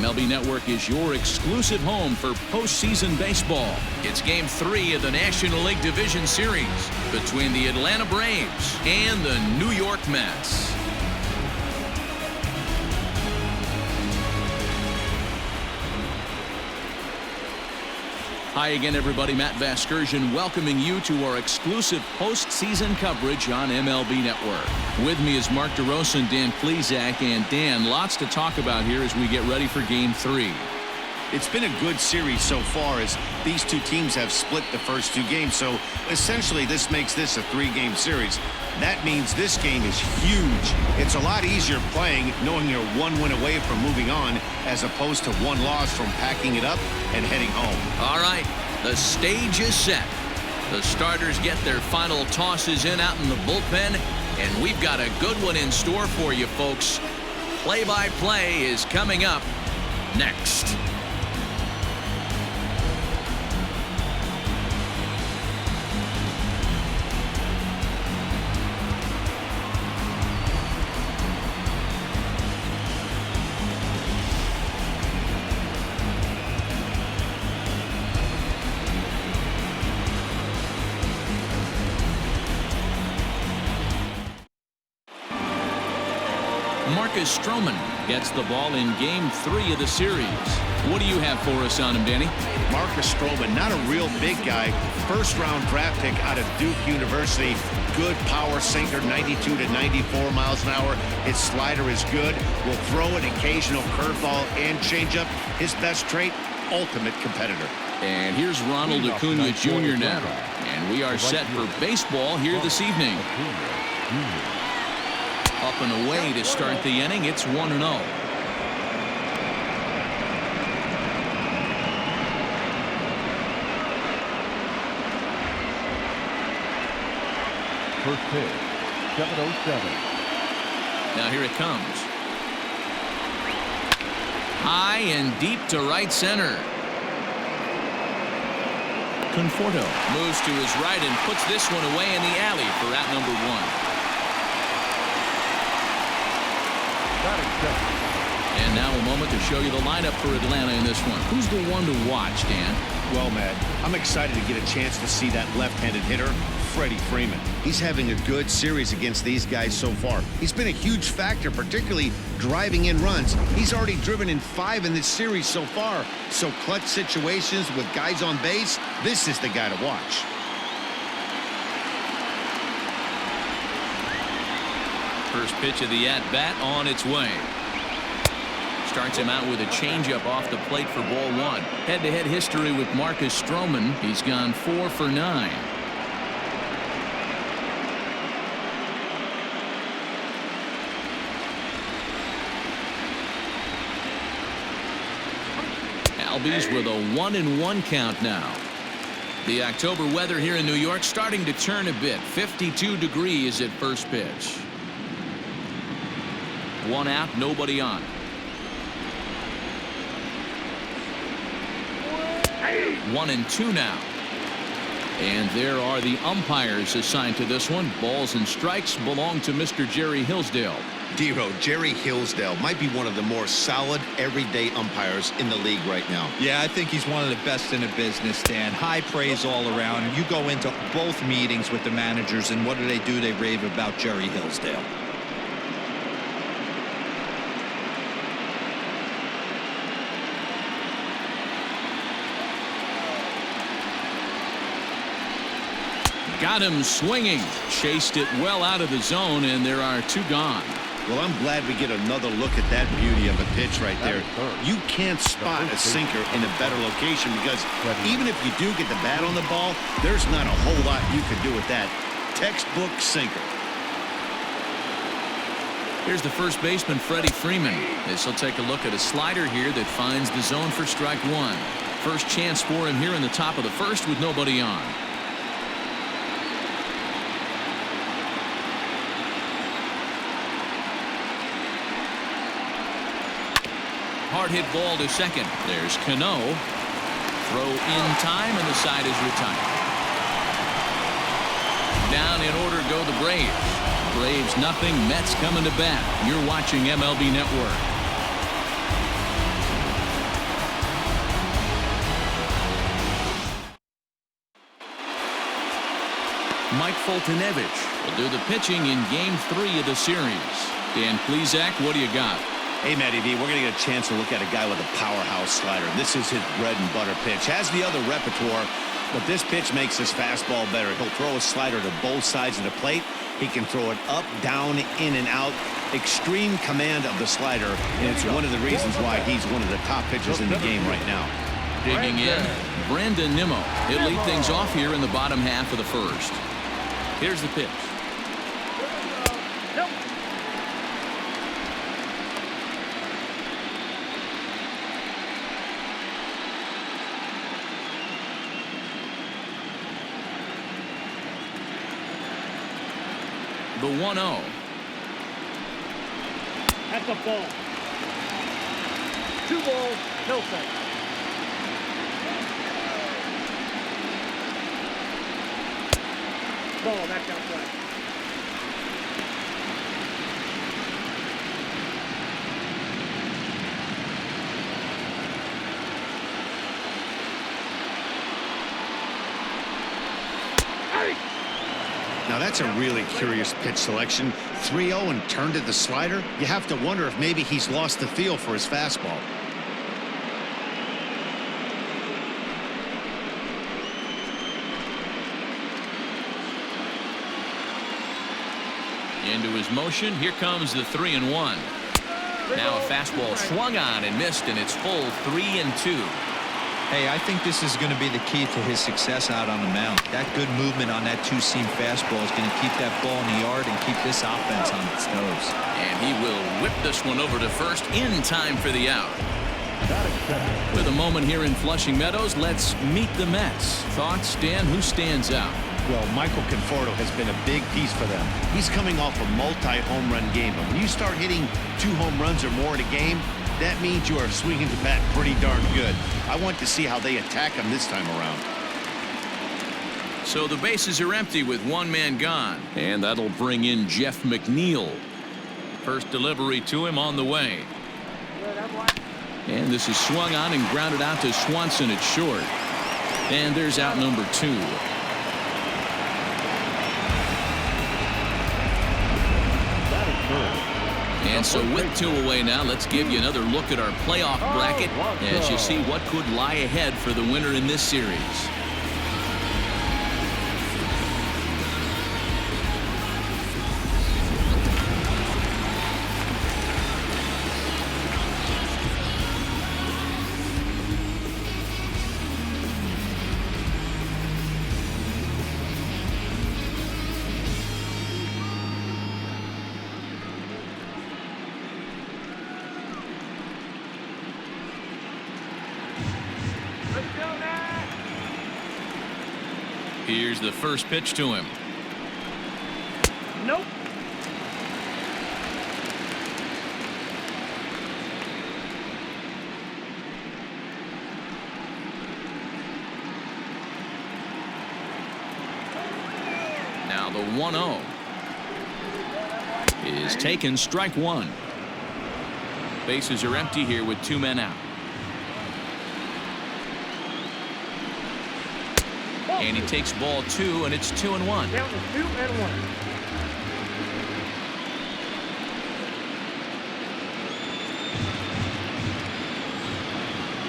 MLB Network is your exclusive home for postseason baseball. It's Game 3 of the National League Division Series between the Atlanta Braves and the New York Mets. Hi again, everybody. Matt Vasgersian welcoming you to our exclusive postseason coverage on MLB Network. With me is Mark DeRosa Dan Plesac. And Dan, lots to talk about here as we get ready for Game 3. It's been a good series so far as these two teams have split the first two games. So essentially this makes this a three-game series. That means this game is huge. It's a lot easier playing knowing you're one win away from moving on as opposed to one loss from packing it up and heading home. All right, the stage is set. The starters get their final tosses in out in the bullpen, and we've got a good one in store for you, folks. Play-by-play is coming up next. Marcus Stroman gets the ball in Game 3 of the series. What do you have for us on him, Danny? Marcus Stroman, not a real big guy. First-round draft pick out of Duke University. Good power sinker, 92 to 94 miles an hour. His slider is good. Will throw an occasional curveball and changeup. His best trait, ultimate competitor. And here's Ronald Acuna Jr. now. And we are set for baseball here this evening. Up and away to start the inning. It's 1-0. First pitch, 7:07. Now here it comes. High and deep to right center. Conforto moves to his right and puts this one away in the alley for out number 1. And now a moment to show you the lineup for Atlanta in this one. Who's the one to watch, Dan? Well, Matt, I'm excited to get a chance to see that left-handed hitter, Freddie Freeman. He's having a good series against these guys so far. He's been a huge factor, particularly driving in runs. He's already driven in 5 in this series so far. So clutch situations with guys on base, this is the guy to watch. First pitch of the at-bat on its way. Starts him out with a changeup off the plate for ball 1. Head-to-head history with Marcus Stroman. He's gone 4 for 9. Albies with a 1-1 count now. The October weather here in New York starting to turn a bit. 52 degrees at first pitch. 1 out, nobody on. One and 2 now. And there are the umpires assigned to this one. Balls and strikes belong to Mr. Jerry Hillsdale. Jerry Hillsdale might be one of the more solid everyday umpires in the league right now. Yeah, I think he's one of the best in the business, Dan. High praise all around. You go into both meetings with the managers, and what do? They rave about Jerry Hillsdale. Got him swinging. Chased it well out of the zone, and there are 2 gone. Well, I'm glad we get another look at that beauty of a pitch right there. You can't spot a sinker in a better location because even if you do get the bat on the ball, there's not a whole lot you can do with that. Textbook sinker. Here's the first baseman, Freddie Freeman. This will take a look at a slider here that finds the zone for strike 1. First chance for him here in the top of the first with nobody on. Hard hit ball to second. There's Cano. Throw in time, and the side is retired. Down in order go the Braves. Braves nothing. Mets coming to bat. You're watching MLB Network. Mike Foltynewicz will do the pitching in Game 3 of the series. Dan Plesac, what do you got? Hey, Matty V, we're going to get a chance to look at a guy with a powerhouse slider. This is his bread and butter pitch. Has the other repertoire, but this pitch makes his fastball better. He'll throw a slider to both sides of the plate. He can throw it up, down, in, and out. Extreme command of the slider, and it's one of the reasons why he's one of the top pitchers in the game right now. Digging in, Brandon Nimmo. He'll lead things off here in the bottom half of the first. Here's the pitch. The 1-0. That's a ball. 2 balls, no strikes. Ball, that's outside. Now that's a really curious pitch selection. 3-0 and turned to the slider. You have to wonder if maybe he's lost the feel for his fastball. Into his motion. Here comes the 3-1. Now a fastball swung on and missed, and it's full 3-2. Hey, I think this is going to be the key to his success out on the mound. That good movement on that two-seam fastball is going to keep that ball in the yard and keep this offense on its toes. And he will whip this one over to first in time for the out. With a moment here in Flushing Meadows, let's meet the Mets. Thoughts, Dan? Who stands out? Well, Michael Conforto has been a big piece for them. He's coming off a multi-home run game. But when you start hitting 2 home runs or more in a game, that means you are swinging the bat pretty darn good. I want to see how they attack him this time around. So the bases are empty with 1 man gone. And that'll bring in Jeff McNeil. First delivery to him on the way. And this is swung on and grounded out to Swanson at short. And there's out number 2. And so with 2 away now, let's give you another look at our playoff bracket as you see what could lie ahead for the winner in this series. Here's the first pitch to him. Nope. Now the 1-0 is taken, strike 1. Bases are empty here with 2 men out. And he takes ball 2, and it's 2-1. Down to 2-1.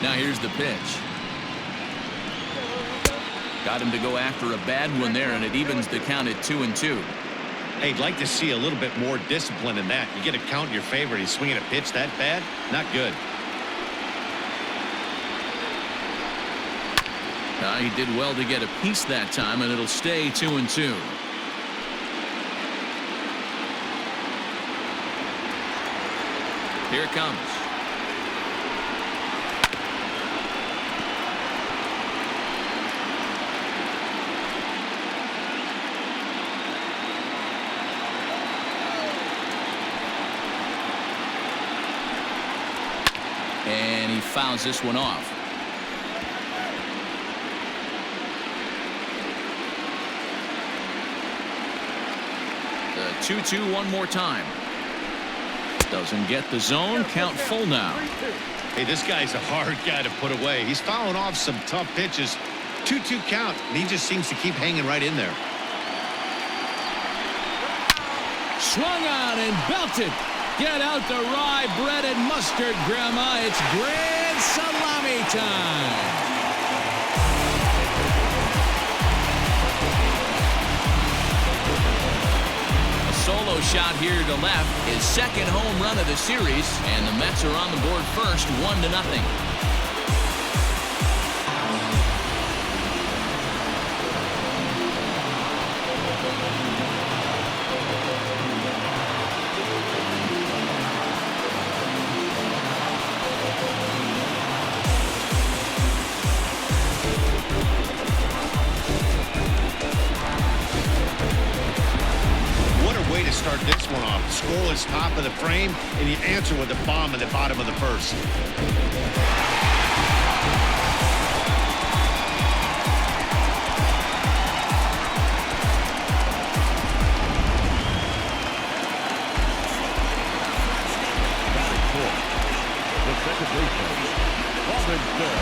Now here's the pitch. Got him to go after a bad one there, and it evens the count at 2-2. Hey, I'd like to see a little bit more discipline in that. You get a count in your favor. He's swinging a pitch that bad? Not good. He did well to get a piece that time, and it'll stay 2-2. Here it comes. And he fouls this one off. The 2-2 one more time. Doesn't get the zone. Count full now. Hey, this guy's a hard guy to put away. He's fouling off some tough pitches. 2-2 count, and he just seems to keep hanging right in there. Swung on and belted. Get out the rye bread and mustard, Grandma. It's grand salami time. A solo shot here to left. His second home run of the series. And the Mets are on the board first, 1-0. Start this one off. Scoreless top of the frame, and you answer with a bomb in the bottom of the first. The second baseman, Robinson.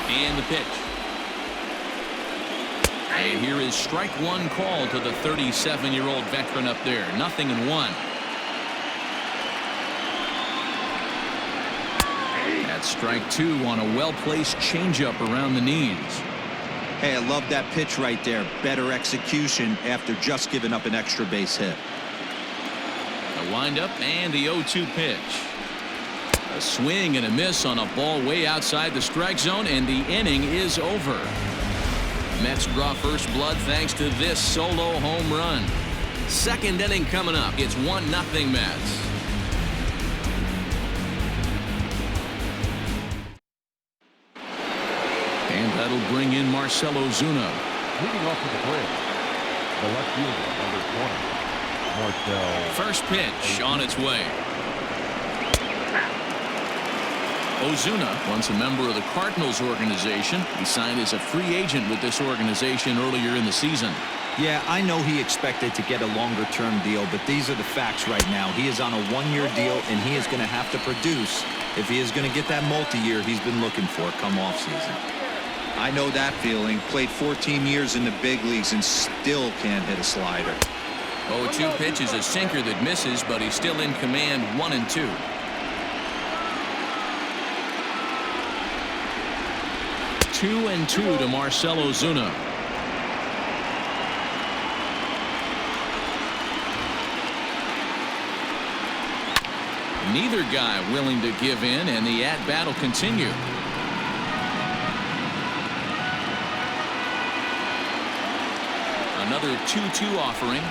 And the pitch. And here is strike one call to the 37-year-old veteran up there. 0-1. That's strike two on a well-placed changeup around the knees. Hey, I love that pitch right there. Better execution after just giving up an extra base hit. The windup and the 0-2 pitch. A swing and a miss on a ball way outside the strike zone, and the inning is over. Mets draw first blood thanks to this solo home run. Second inning coming up. It's 1-0 Mets. And that'll bring in Marcell Ozuna. Leading off to the plate, the left fielder, number 20, Marcell. First pitch on its way. Ozuna, once a member of the Cardinals organization. He signed as a free agent with this organization earlier in the season. Yeah, I know he expected to get a longer-term deal, but these are the facts right now. He is on a one-year deal, and he is going to have to produce if he is going to get that multi-year he's been looking for come off-season. I know that feeling. Played 14 years in the big leagues and still can't hit a slider. 0-2 pitch is a sinker that misses, but he's still in command. 1-2. Two and two to Marcell Ozuna. Neither guy willing to give in, and the at-bat will continue. Another 2-2 offering.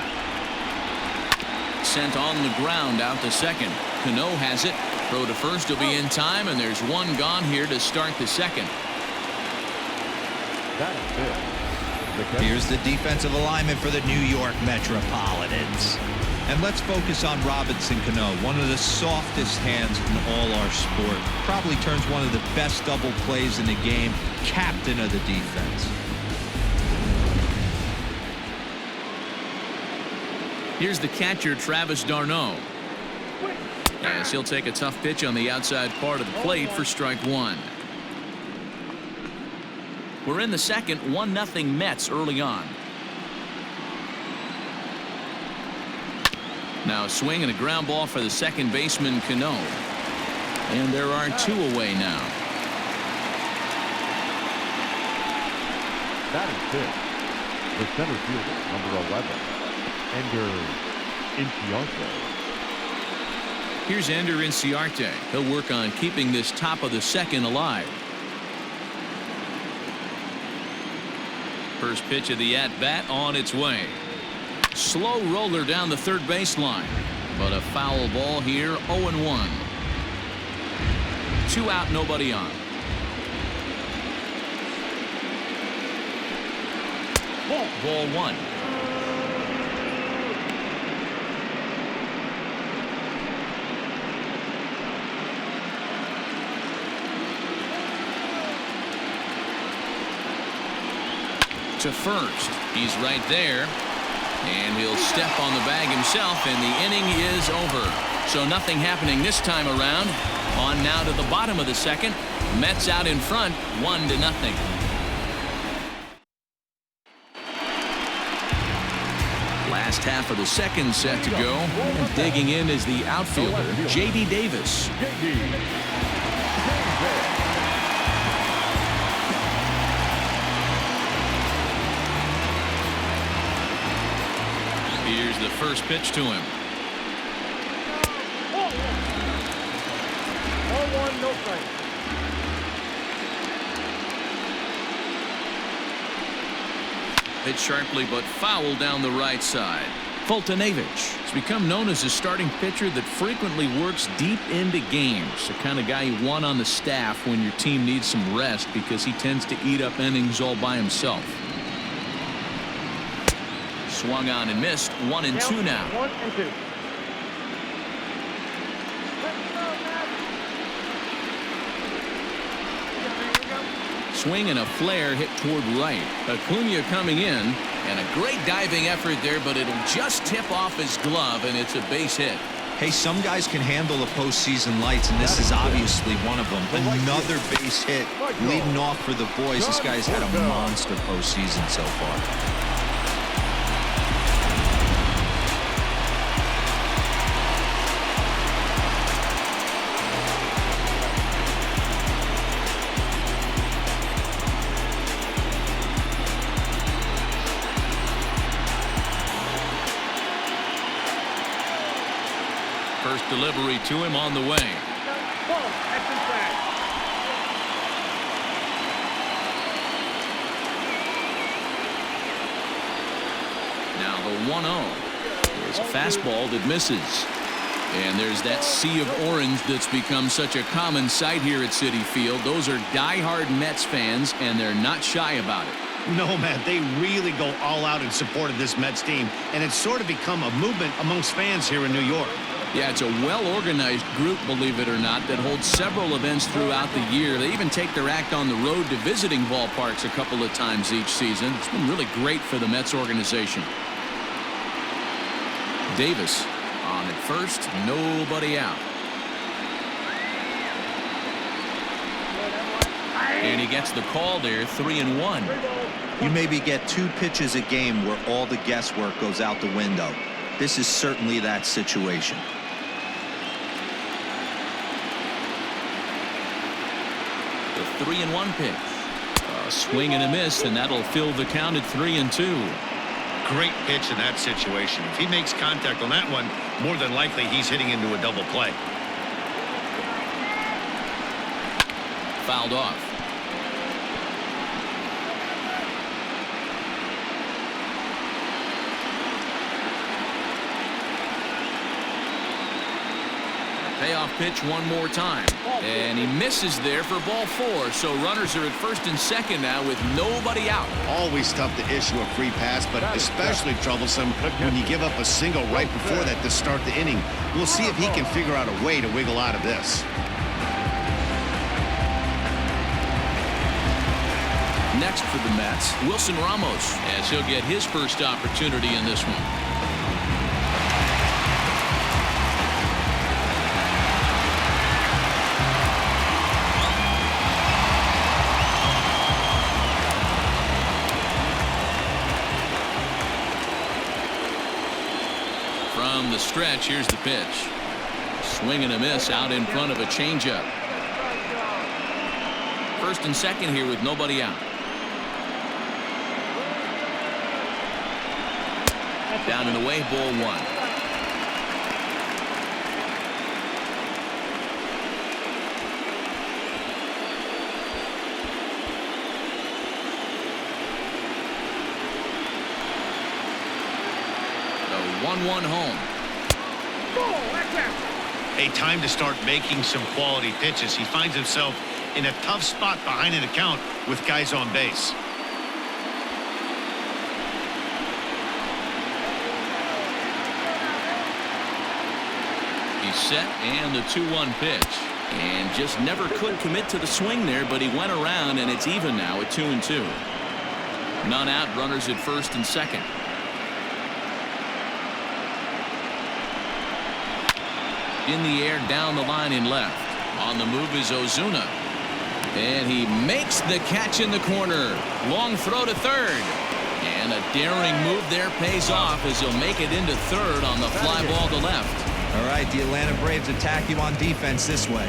Sent on the ground out to second. Cano has it. Throw to first will be in time, and there's one gone here to start the second. That is it. Here's the defensive alignment for the New York Metropolitans. And let's focus on Robinson Cano, one of the softest hands in all our sport. Probably turns one of the best double plays in the game. Captain of the defense. Here's the catcher, Travis d'Arnaud. As he'll take a tough pitch on the outside part of the plate for strike one. We're in the second. 1-0 Mets early on. Now a swing and a ground ball for the second baseman, Cano. And there are two away now. That is it. The center fielder, number 11, Ender Inciarte. Here's Ender Inciarte. He'll work on keeping this top of the second alive. First pitch of the at-bat on its way. Slow roller down the third baseline, but a foul ball here. 0-1. 2 out, nobody on. Ball one. To first. He's right there. And he'll step on the bag himself, and the inning is over. So nothing happening this time around. On now to the bottom of the second. Mets out in front, 1-0. Last half of the second set to go. And digging in is the outfielder, J.D. Davis. Here's the first pitch to him. 1-1, no strike. Hit sharply but foul down the right side. Fultonevich has become known as a starting pitcher that frequently works deep into games. The kind of guy you want on the staff when your team needs some rest because he tends to eat up innings all by himself. Swung on and missed. 1-2 now. 1-2. Swing and a flare hit toward right. Acuna coming in, and a great diving effort there, but it'll just tip off his glove, and it's a base hit. Hey, some guys can handle the postseason lights, and this is obviously one of them. Another base hit leading off for the boys. This guy's had a monster postseason so far. First delivery to him on the way. Ball, action flag. Now the 1-0. There's a fastball that misses. And there's that sea of orange that's become such a common sight here at Citi Field. Those are diehard Mets fans, and they're not shy about it. No, man, they really go all out in support of this Mets team, and it's sort of become a movement amongst fans here in New York. Yeah, it's a well-organized group, believe it or not, that holds several events throughout the year. They even take their act on the road to visiting ballparks a couple of times each season. It's been really great for the Mets organization. Davis on at first, nobody out. And he gets the call there, 3-1. You maybe get 2 pitches a game where all the guesswork goes out the window. This is certainly that situation. The 3-1 pitch. A swing and a miss, and that'll fill the count at 3-2. Great pitch in that situation. If he makes contact on that one, more than likely he's hitting into a double play. Fouled off. Payoff pitch one more time, and he misses there for ball 4. So runners are at first and second now with nobody out. Always tough to issue a free pass, but especially troublesome when you give up a single right before that to start the inning. We'll see if he can figure out a way to wiggle out of this. Next for the Mets, Wilson Ramos, as he'll get his first opportunity in this one. From the stretch, here's the pitch. Swing and a miss out in front of a changeup. First and second here with nobody out. Down and away, ball 1. The 1-1 home. A time to start making some quality pitches. He finds himself in a tough spot behind an account with guys on base. He's set, and the 2-1 pitch. And just never could commit to the swing there, but he went around, and it's even now at 2-2. None out, runners at first and second. In the air, down the line in left. On the move is Ozuna. And he makes the catch in the corner. Long throw to third. And a daring move there pays off as he'll make it into third on the fly ball to left. All right, the Atlanta Braves attack you on defense this way.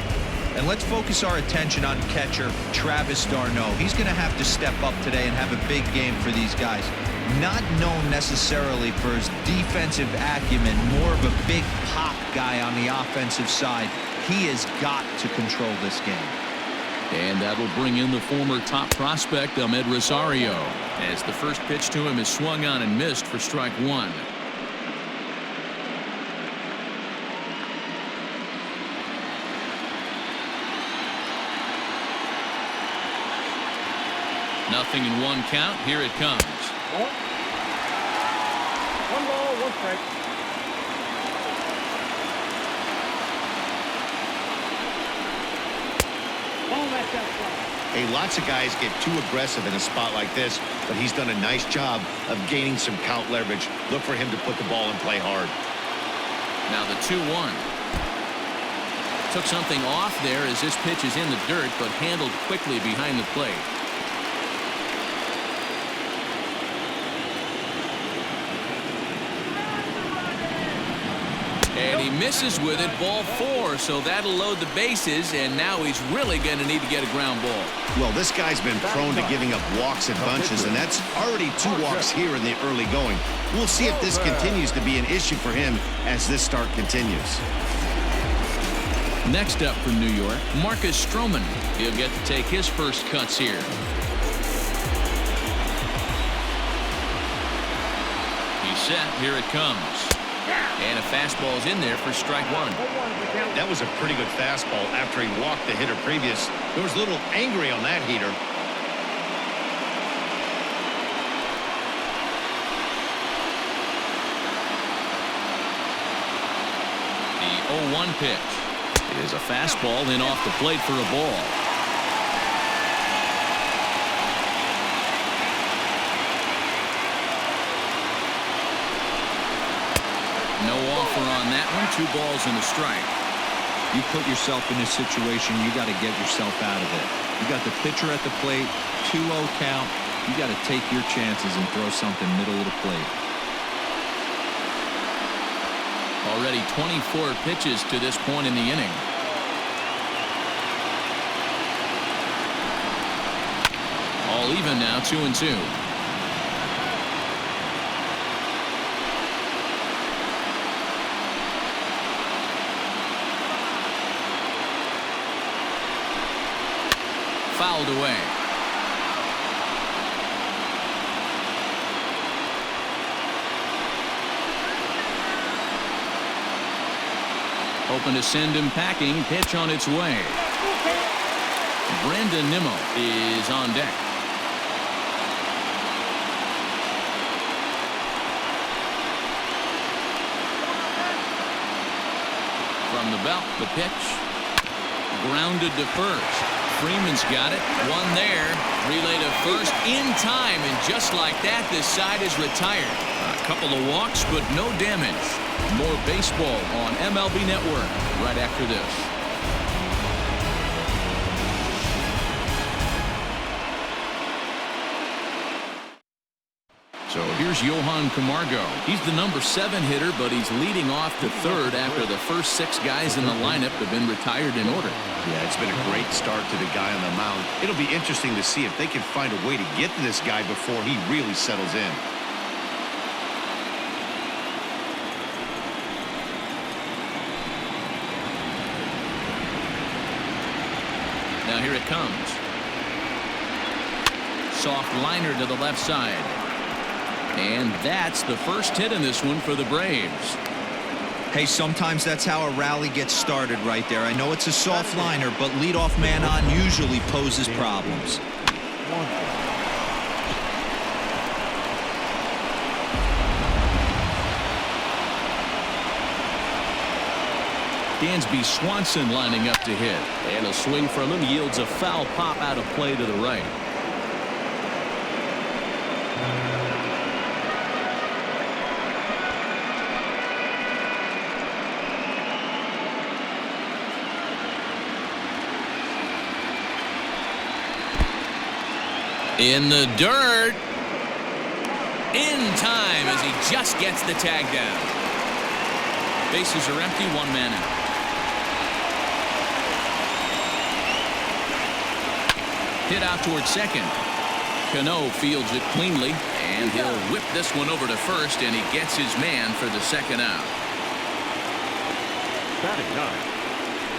And let's focus our attention on catcher Travis d'Arnaud. He's going to have to step up today and have a big game for these guys. Not known necessarily for his defensive acumen, more of a big pop guy on the offensive side. He has got to control this game. And that'll bring in the former top prospect, Ahmed Rosario, as the first pitch to him is swung on and missed for strike one. Nothing in one count. Here it comes. One ball, one strike. Ball, that's outside. Hey, lots of guys get too aggressive in a spot like this, but he's done a nice job of gaining some count leverage. Look for him to put the ball and play hard. Now the 2-1. Took something off there as this pitch is in the dirt, but handled quickly behind the plate. And he misses with it, ball 4, so that'll load the bases, and now he's really going to need to get a ground ball. Well, this guy's been prone to giving up walks and bunches, and that's already 2 walks here in the early going. We'll see if this continues to be an issue for him as this start continues. Next up from New York, Marcus Stroman. He'll get to take his first cuts here. He's set. Here it comes. And a fastball's in there for strike one. That was a pretty good fastball after he walked the hitter previous. There was a little angry on that heater. The 0-1 pitch is a fastball in off the plate for a ball. No offer on that one. 2 balls and a strike. You put yourself in this situation, you got to get yourself out of it. You got the pitcher at the plate, 2-0 count. You got to take your chances and throw something middle of the plate. Already 24 pitches to this point in the inning. All even now, 2-2. Fouled away. Hoping to send him packing. Pitch on its way. Brandon Nimmo is on deck. From the belt, the pitch. Grounded to first. Freeman's got it. One there. Relay to first in time. And just like that, this side is retired. A couple of walks, but no damage. More baseball on MLB Network right after this. So here's Johan Camargo. He's the number 7 hitter, but he's leading off to third after the first 6 guys in the lineup have been retired in order. Yeah, it's been a great start to the guy on the mound. It'll be interesting to see if they can find a way to get to this guy before he really settles in. Now here it comes. Soft liner to the left side. And that's the first hit in this one for the Braves. Hey, sometimes that's how a rally gets started right there. I know it's a soft liner, but leadoff man on usually poses problems. Dansby Swanson lining up to hit. And a swing from him yields a foul pop out of play to the right. In the dirt. In time as he just gets the tag down. Bases are empty, one man out. Hit out towards second. Cano fields it cleanly, and he'll whip this one over to first, and he gets his man for the second out. Batting ninth,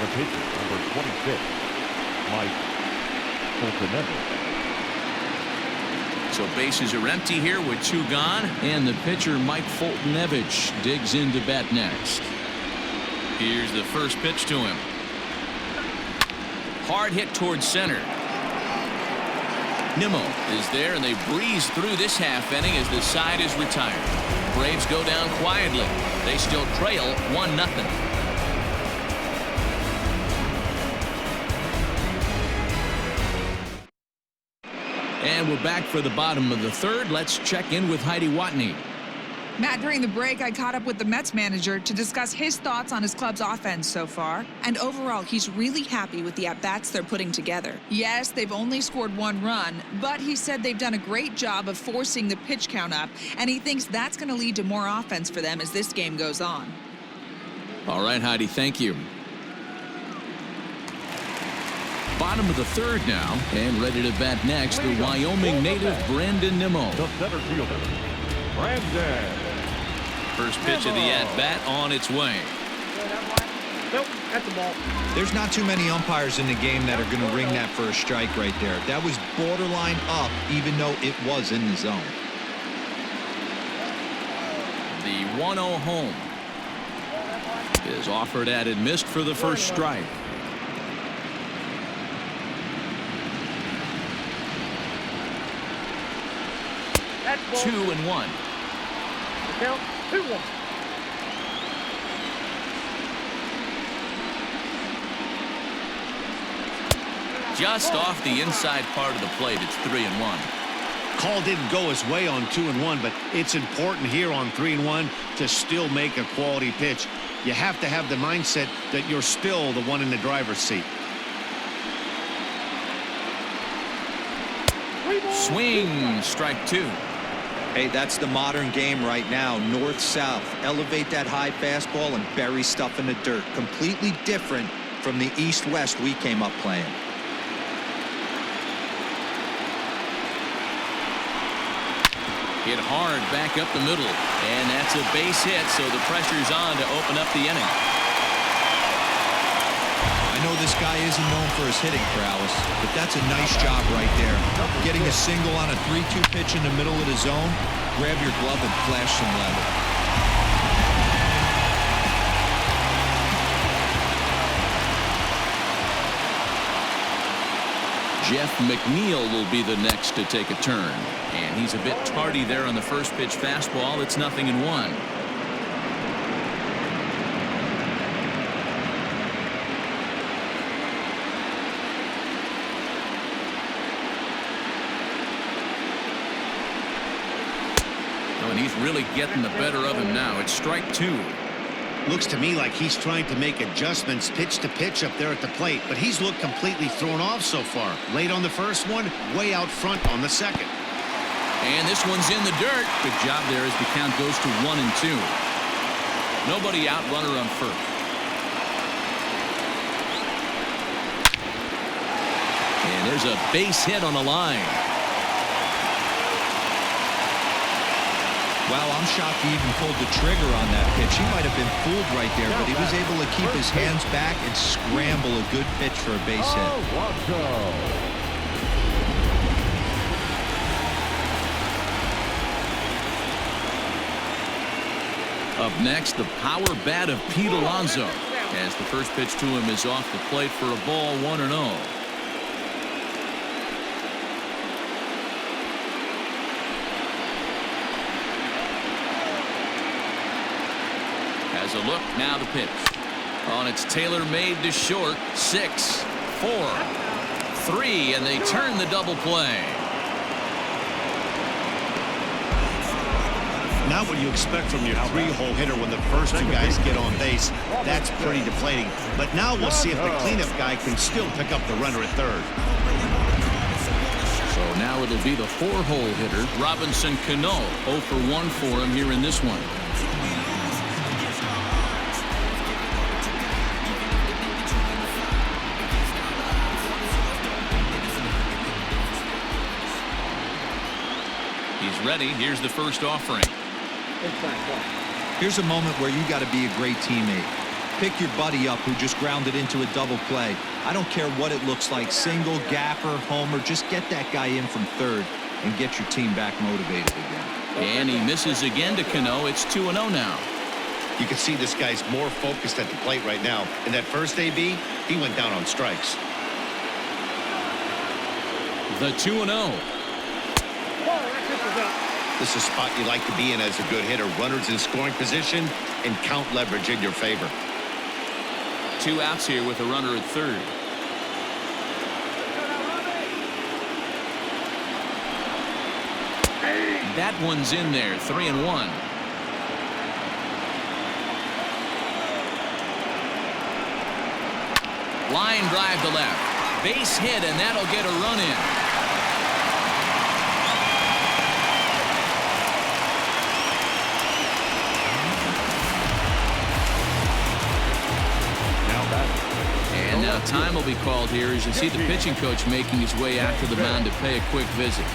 the pitcher, number 26, Mike Fultonevich. So bases are empty here with two gone, and the pitcher Mike Fultonevich digs in to bat next. Here's the first pitch to him. Hard hit towards center. Nimmo is there, and they breeze through this half inning as the side is retired. Braves go down quietly. They still trail 1-0. And we're back for the bottom of the third. Let's check in with Heidi Watney. Matt, during the break, I caught up with the Mets manager to discuss his thoughts on his club's offense so far. And overall, he's really happy with the at-bats they're putting together. Yes, they've only scored 1 run, but he said they've done a great job of forcing the pitch count up, and he thinks that's going to lead to more offense for them as this game goes on. All right, Heidi, thank you. Bottom of the third now, and ready to bat next, the Wyoming native Brandon Nimmo. The center fielder, Brandon. First pitch of the at-bat on its way. Nope, that's a ball. There's not too many umpires in the game that are going to ring that for a strike right there. That was borderline up, even though it was in the zone. The 1-0 home is offered at and missed for the first strike. That's ball. 2-1. Count 2-1. Just off the inside part of the plate, it's 3-1. Call didn't go his way on 2-1, but it's important here on 3-1 to still make a quality pitch. You have to have the mindset that you're still the one in the driver's seat. Swing, strike 2. Hey, that's the modern game right now. North-south. Elevate that high fastball and bury stuff in the dirt. Completely different from the east-west we came up playing. Hit hard back up the middle, and that's a base hit, so the pressure's on to open up the inning. I know this guy isn't known for his hitting prowess, but that's a nice job right there. Getting a single on a 3-2 pitch in the middle of the zone, grab your glove and flash some leather. Jeff McNeil will be the next to take a turn, and he's a bit tardy there on the first pitch fastball. It's 0-1. And he's really getting the better of him now. It's strike 2. Looks to me like he's trying to make adjustments pitch to pitch up there at the plate, but he's looked completely thrown off so far. Late on the first one, way out front on the second. And this one's in the dirt. Good job there as the count goes to 1-2. Nobody out, runner on first. And there's a base hit on the line. Wow, I'm shocked he even pulled the trigger on that pitch. He might have been fooled right there, but he was able to keep his hands back and scramble a good pitch for a base hit. Up next, the power bat of Pete Alonso, as the first pitch to him is off the plate for a ball, 1-0. Has a look, now the pitch. On its tailor-made to short, 6, 4, 3, and they turn the double play. Not what you expect from your 3-hole hitter when the first 2 guys get on base. That's pretty deflating. But now we'll see if the cleanup guy can still pick up the runner at third. So Now it'll be the 4-hole hitter, Robinson Cano. 0 for 1 for him here in this one. He's ready. Here's the first offering. Here's a moment where you got to be a great teammate. Pick your buddy up who just grounded into a double play. I don't care what it looks like, single, gapper, homer, just get that guy in from third and get your team back motivated again. And he misses again to Cano. It's 2-0 now. You can see this guy's more focused at the plate right now. In that first AB, he went down on strikes. The 2-0. This is a spot you like to be in as a good hitter. Runners in scoring position and count leverage in your favor. 2 outs here with a runner at third. That one's in there. 3-1. Line drive to left. Base hit, and that'll get a run in. And now time will be called here as you see the pitching coach making his way out to the mound to pay a quick visit.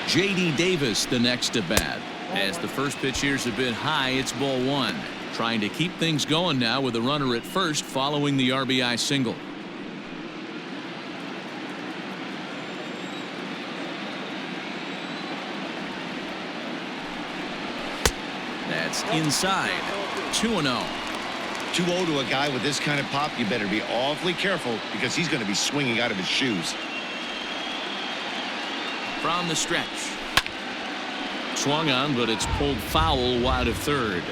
J.D. Davis the next to bat. As the first pitch here's a bit high, it's ball 1. Trying to keep things going now with a runner at first following the RBI single. That's inside. 2-0. 2-0 to a guy with this kind of pop, you better be awfully careful because he's going to be swinging out of his shoes. From the stretch. Swung on, but it's pulled foul wide of third.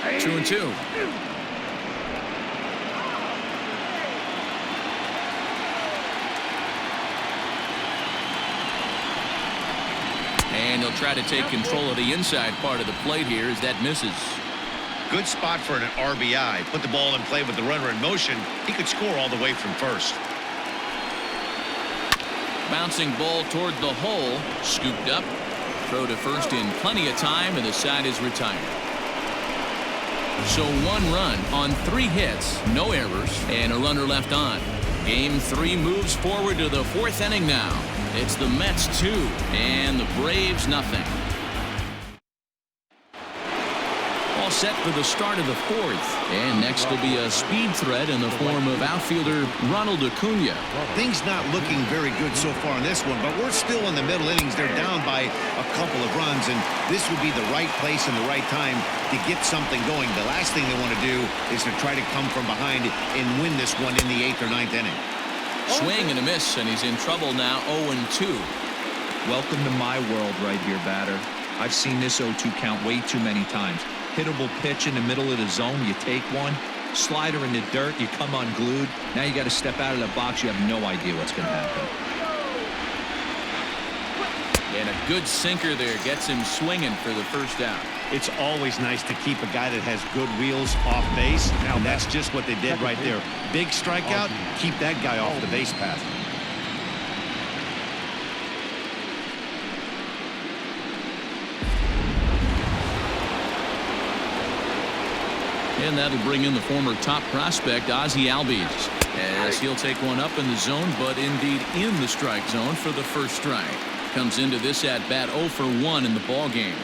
Hey. 2-2. And he'll try to take control of the inside part of the plate here as that misses. Good spot for an RBI. Put the ball in play with the runner in motion. He could score all the way from first. Bouncing ball toward the hole. Scooped up. Throw to first in plenty of time, and the side is retired. So 1 run on 3 hits, no errors, and a runner left on. Game 3 moves forward to the 4th inning now. It's the Mets 2 and the Braves nothing. All set for the start of the 4th. And next will be a speed threat in the form of outfielder Ronald Acuna. Things not looking very good so far in this one, but we're still in the middle innings. They're down by a couple of runs, and this would be the right place and the right time to get something going. The last thing they want to do is to try to come from behind and win this one in the 8th or 9th inning. Swing and a miss, and he's in trouble now. 0-2. Welcome to my world right here, batter. I've seen this 0-2 count way too many times. Hittable pitch in the middle of the zone, you take one. Slider in the dirt, you come unglued. Now you got to step out of the box. You have no idea what's going to happen. And a good sinker there gets him swinging for the first out. It's always nice to keep a guy that has good wheels off base, and that's just what they did right there. Big strikeout, keep that guy off the base path. And that'll bring in the former top prospect, Ozzie Albies, as he'll take one up in the zone, but indeed in the strike zone for the first strike. Comes into this at-bat 0 for 1 in the ball game.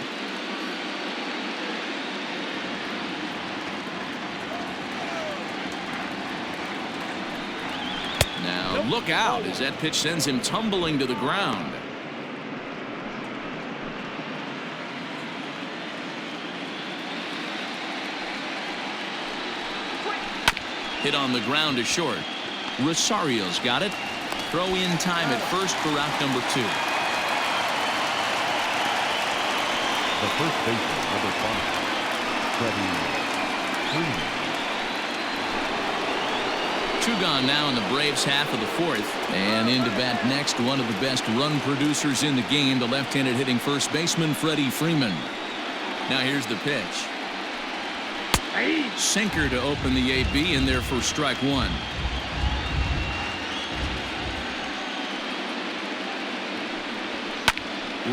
Now look out as that pitch sends him tumbling to the ground. Hit on the ground to short. Rosario's got it. Throw in time at first for out number 2. The first baseman, number 5, Freddie Freeman. Two gone now in the Braves half of the fourth. And into bat next, one of the best run producers in the game, the left-handed hitting first baseman, Freddie Freeman. Now here's the pitch. Sinker to open the AB, in there for strike one.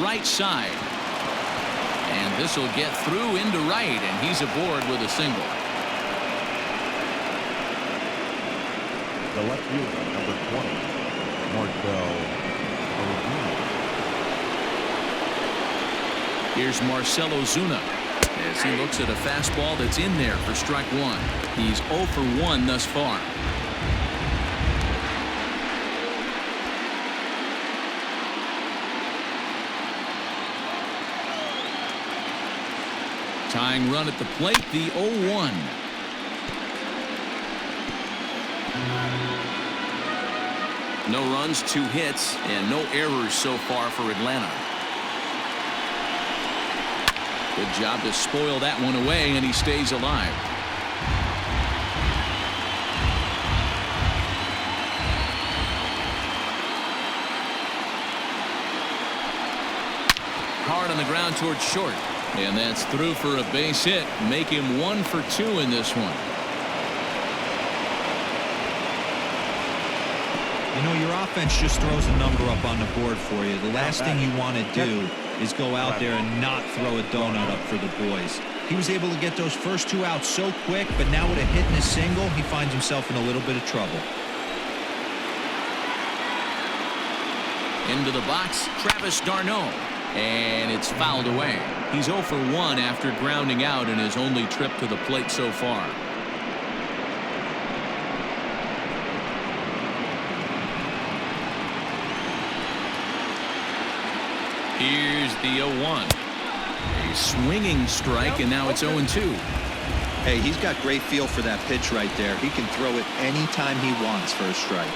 Right side. And this will get through into right, and he's aboard with a single. The left fielder, number 20, Marcell Ozuna. Here's Marcell Ozuna as he looks at a fastball that's in there for strike one. He's 0 for 1 thus far. Tying run at the plate, the 0-1. No runs, 2 hits, and no errors so far for Atlanta. Good job to spoil that one away, and he stays alive. Hard on the ground towards short. And that's through for a base hit. Make him 1 for 2 in this one. You know, your offense just throws a number up on the board for you. The last thing you want to do is go out there and not throw a donut up for the boys. He was able to get those first 2 outs so quick, but now with a hit and a single, he finds himself in a little bit of trouble. Into the box, Travis d'Arnaud. And it's fouled away. He's 0 for 1 after grounding out in his only trip to the plate so far. Here's the 0-1. A swinging strike, and now it's 0-2. Hey, he's got great feel for that pitch right there. He can throw it anytime he wants for a strike.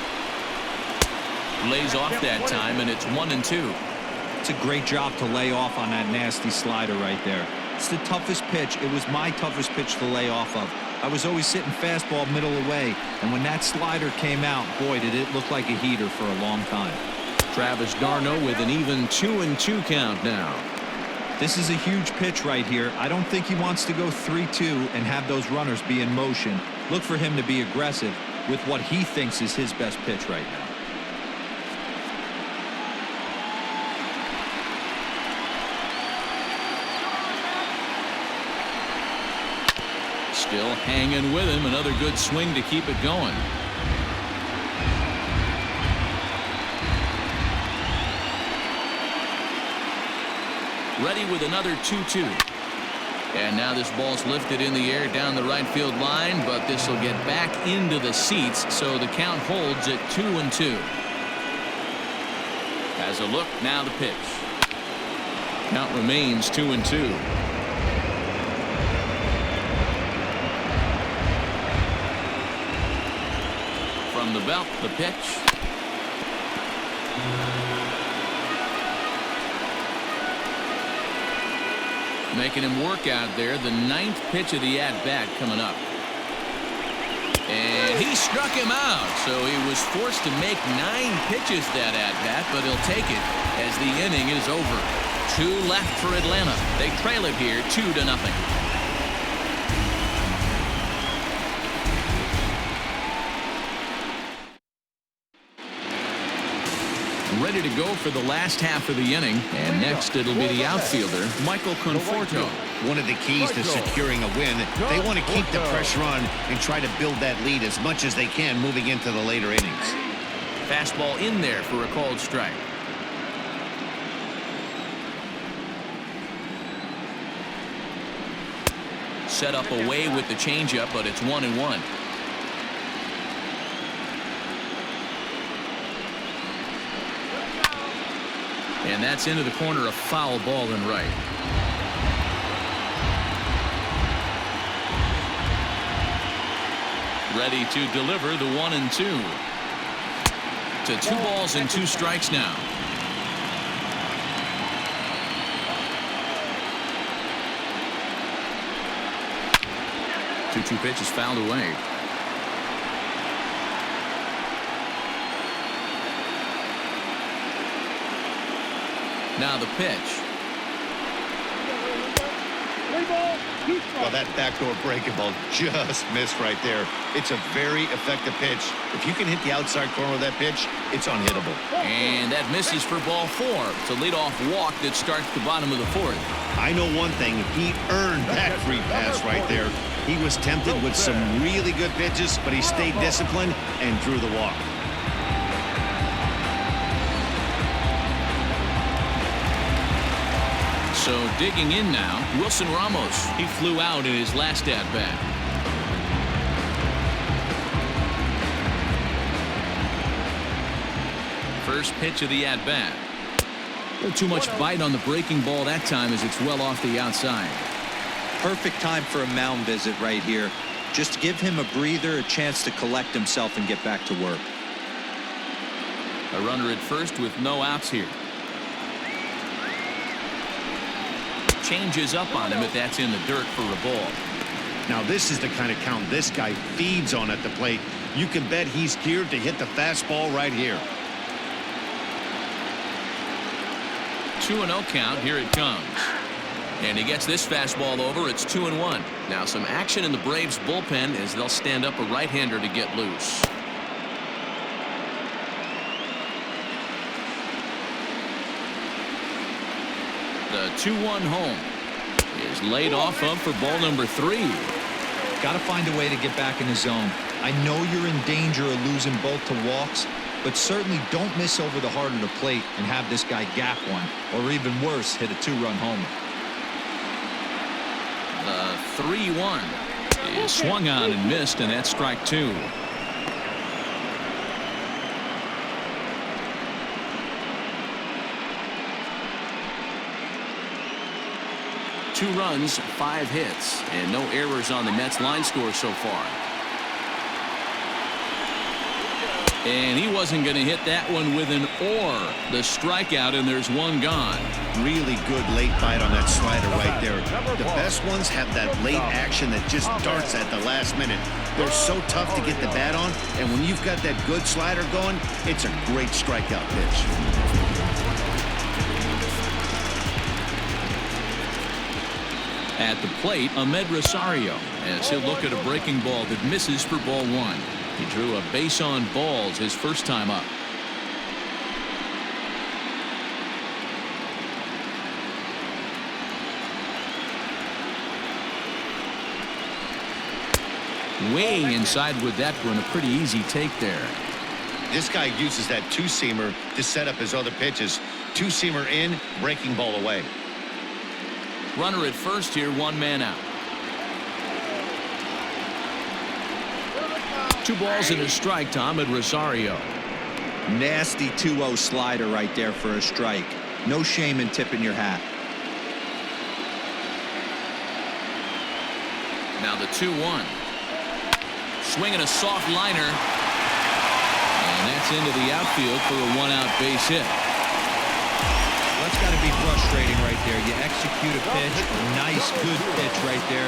Lays off that time, and it's 1-2. It's a great job to lay off on that nasty slider right there. It's the toughest pitch. It was my toughest pitch to lay off of. I was always sitting fastball middle away, and when that slider came out, boy, did it look like a heater for a long time. Travis d'Arnaud with an even 2-2 count now. This is a huge pitch right here. I don't think he wants to go 3-2 and have those runners be in motion. Look for him to be aggressive with what he thinks is his best pitch right now. Still hanging with him. Another good swing to keep it going. Ready with another 2-2. And now this ball's lifted in the air down the right field line, but this will get back into the seats, so the count holds at 2-2. Has a look, now the pitch. Count remains 2-2. From the belt, the pitch. Making him work out there. The 9th pitch of the at-bat coming up. And he struck him out. So he was forced to make 9 pitches that at-bat, but he'll take it as the inning is over. 2 left for Atlanta. They trail it here 2-0. Ready to go for the last half of the inning, and next it'll be the outfielder, Michael Conforto. One of the keys to securing a win, they want to keep the pressure on and try to build that lead as much as they can moving into the later innings. Fastball in there for a called strike. Set up away with the changeup, but it's 1-1. And that's into the corner, a foul ball in right. Ready to deliver the 1-2. To 2 balls and 2 strikes now. Two pitch is fouled away. Now the pitch. Well, that backdoor breaking ball just missed right there. It's a very effective pitch. If you can hit the outside corner of that pitch, it's unhittable. And that misses for ball 4. It's a leadoff walk that starts the bottom of the 4th. I know one thing. He earned that free pass right there. He was tempted with some really good pitches, but he stayed disciplined and drew the walk. So digging in now, Wilson Ramos. He flew out in his last at-bat. First pitch of the at-bat. A little too much bite on the breaking ball that time as it's well off the outside. Perfect time for a mound visit right here. Just give him a breather, a chance to collect himself and get back to work. A runner at first with no outs here. Changes up on him if that's in the dirt for a ball. Now this is the kind of count this guy feeds on at the plate. You can bet he's geared to hit the fastball right here. 2-0 count. Here it comes. And he gets this fastball over. It's 2-1. Now some action in the Braves bullpen as they'll stand up a right-hander to get loose. The 2-1 home is laid off of for ball number 3. Got to find a way to get back in the zone. I know you're in danger of losing both to walks, but certainly don't miss over the heart of the plate and have this guy gap one, or even worse, hit a 2-run homer. The 3-1 is swung on and missed, and that's strike 2. Two runs, 5 hits, and no errors on the Mets line score so far. And he wasn't going to hit that one with an or. The strikeout, and there's one gone. Really good late bite on that slider right there. The best ones have that late action that just darts at the last minute. They're so tough to get the bat on, and when you've got that good slider going, it's a great strikeout pitch. At the plate, Ahmed Rosario, as he'll look at a breaking ball that misses for ball 1. He drew a base on balls his first time up. Way inside with that one, a pretty easy take there. This guy uses that two-seamer to set up his other pitches. Two-seamer in, breaking ball away. Runner at first here, 1 man out. 2 balls and a strike to Ahmed Rosario. Nasty 2-0 slider right there for a strike. No shame in tipping your hat. Now the 2-1. Swinging a soft liner. And that's into the outfield for a 1-out base hit. That's got to be frustrating right there. You execute a pitch, a nice, good pitch right there.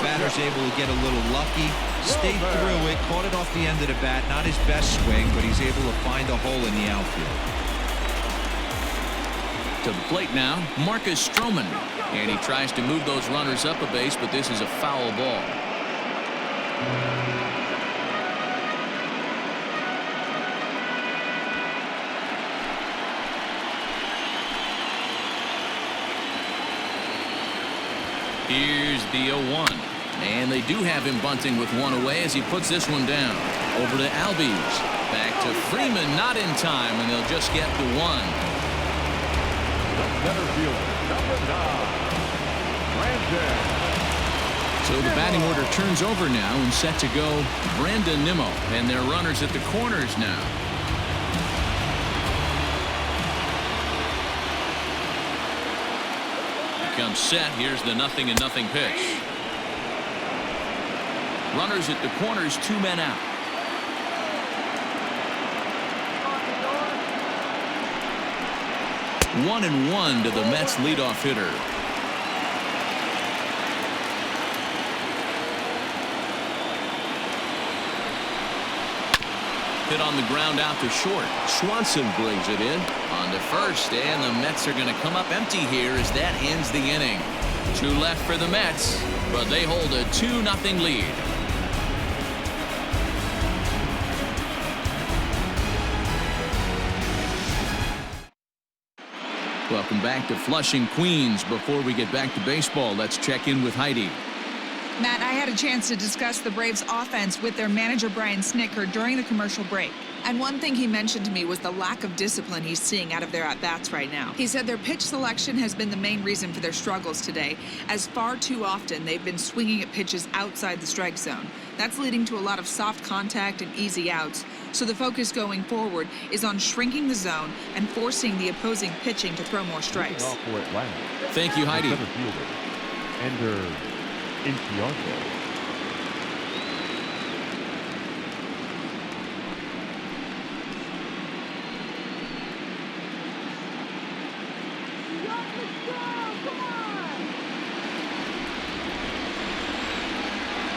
Batter's able to get a little lucky, stayed through it, caught it off the end of the bat. Not his best swing, but he's able to find a hole in the outfield. To the plate now, Marcus Stroman. And he tries to move those runners up a base, but this is a foul ball. Here's the 0-1. And they do have him bunting with 1 away as he puts this one down. Over to Albies. Back to Freeman, not in time, and they'll just get the 1. The center fielder, number 9, Brandon. So the batting order turns over now and set to go Brandon Nimmo. And their runners at the corners now. Comes set. Here's the 0-0 pitch. Runners at the corners, 2 men out. 1-1 to the Mets leadoff hitter. Hit on the ground out to short. Swanson brings it in on to first, and the Mets are going to come up empty here as that ends the inning. 2 left for the Mets, but they hold a 2-0 lead. Welcome back to Flushing, Queens. Before we get back to baseball, let's check in with Heidi. Matt, I had a chance to discuss the Braves' offense with their manager, Brian Snitker, during the commercial break. And one thing he mentioned to me was the lack of discipline he's seeing out of their at-bats right now. He said their pitch selection has been the main reason for their struggles today, as far too often they've been swinging at pitches outside the strike zone. That's leading to a lot of soft contact and easy outs. So the focus going forward is on shrinking the zone and forcing the opposing pitching to throw more strikes. Thank you, Heidi. Infielder.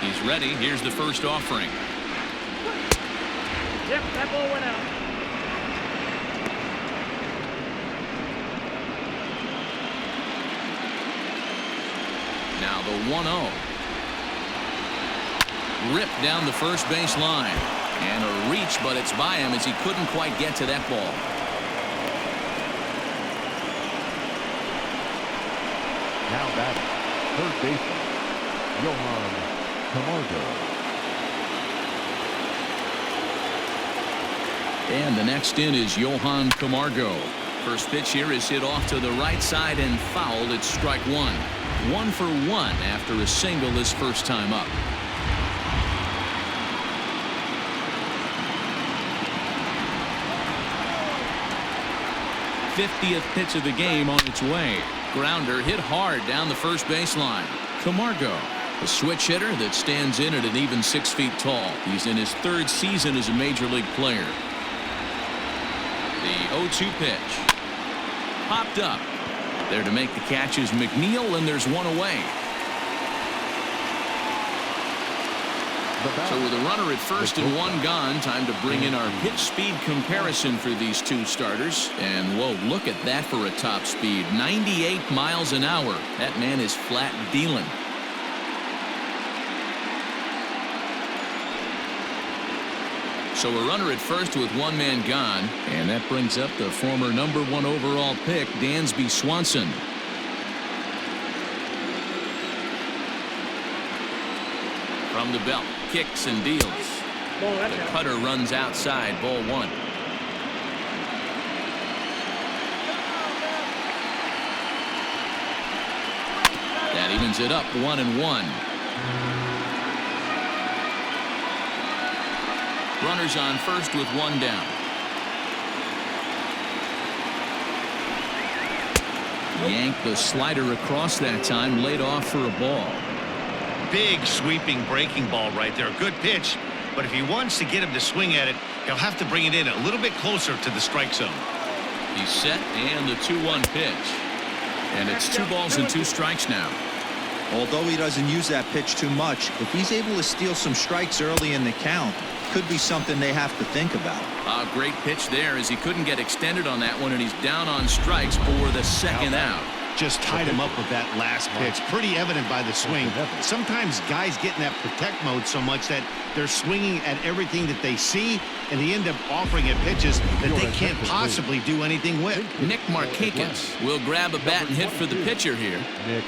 He's ready. Here's the first offering. Yep, that ball went out. Now the 1-0. Ripped down the first base line. And a reach, but it's by him as he couldn't quite get to that ball. Now batting, third baseman, Johan Camargo. And the next in is Johan Camargo. First pitch here is hit off to the right side and fouled. It's strike 1. 1 for 1 after a single his first time up. '50th pitch of the game on its way. Grounder hit hard down the first baseline. Camargo, a switch hitter that stands in at an even 6 feet tall. He's in his 3rd season as a major league player. The 0-2 pitch. Popped up. There to make the catch is McNeil, and there's one away. So with a runner at first and 1 gone, time to bring in our pitch speed comparison for these 2 starters. And whoa, look at that for a top speed. 98 miles an hour. That man is flat dealing. So a runner at first with 1 man gone. And that brings up the former #1 overall pick, Dansby Swanson. From the belt, kicks and deals. The cutter runs outside, ball 1. That evens it up, 1-1. Runners on first with 1 down. Yanked the slider across that time, laid off for a ball. Big sweeping breaking ball right there. Good pitch, but if he wants to get him to swing at it, he'll have to bring it in a little bit closer to the strike zone. He's set, and the 2-1 pitch. And it's 2 balls and 2 strikes now. Although he doesn't use that pitch too much, if he's able to steal some strikes early in the count, could be something they have to think about. A great pitch there as he couldn't get extended on that one, and he's down on strikes for the 2nd out. Just tied him up with that last pitch. Pretty evident by the swing. Sometimes guys get in that protect mode so much that they're swinging at everything that they see, and they end up offering at pitches that they can't possibly do anything with. Nick Markakis will grab a bat and hit for the pitcher here. Nick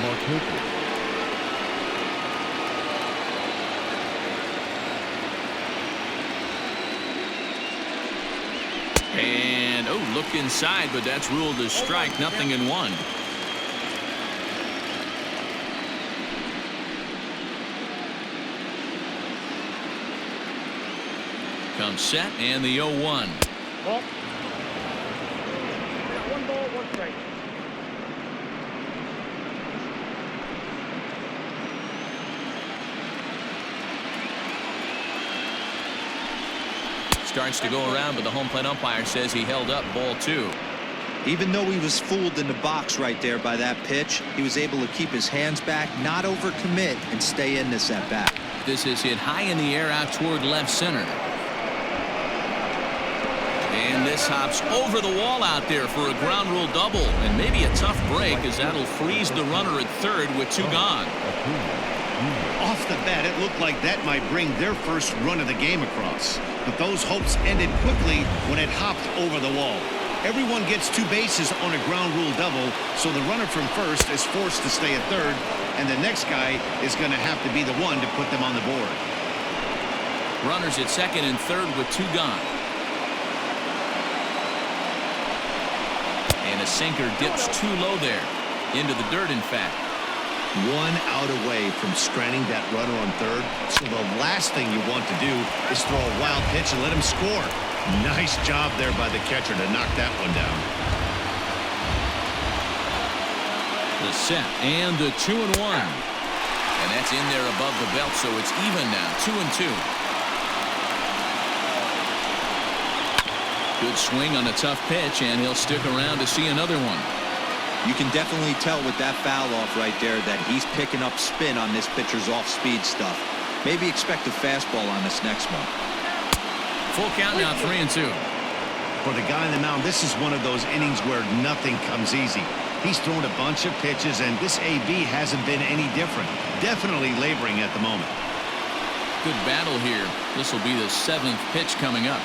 Markakis. And, oh, looked inside, but that's ruled a strike. 0-1. Comes set, and the 0-1. Ball. 1 ball, 1 strike. Starts to go around, but the home plate umpire says he held up, ball 2. Even though he was fooled in the box right there by that pitch, he was able to keep his hands back, not overcommit, and stay in this at bat. This is hit high in the air out toward left center. And this hops over the wall out there for a ground rule double. And maybe a tough break, as that'll freeze the runner at third with 2 gone. Off the bat, it looked like that might bring their first run of the game across. But those hopes ended quickly when it hopped over the wall. Everyone gets 2 bases on a ground rule double, so the runner from first is forced to stay at third, and the next guy is going to have to be the one to put them on the board. Runners at second and third with 2 gone. And a sinker dips too low there. Into the dirt, in fact. 1 out away from stranding that runner on third, so the last thing you want to do is throw a wild pitch and let him score. Nice job there by the catcher to knock that one down. The set and the 2-1. And that's in there above the belt, so it's even now, 2-2. Good swing on a tough pitch, and he'll stick around to see another one. You can definitely tell with that foul off right there that he's picking up spin on this pitcher's off-speed stuff. Maybe expect a fastball on this next one. Full count now, 3-2. For the guy on the mound, this is one of those innings where nothing comes easy. He's thrown a bunch of pitches, and this AB hasn't been any different. Definitely laboring at the moment. Good battle here. This will be the 7th pitch coming up.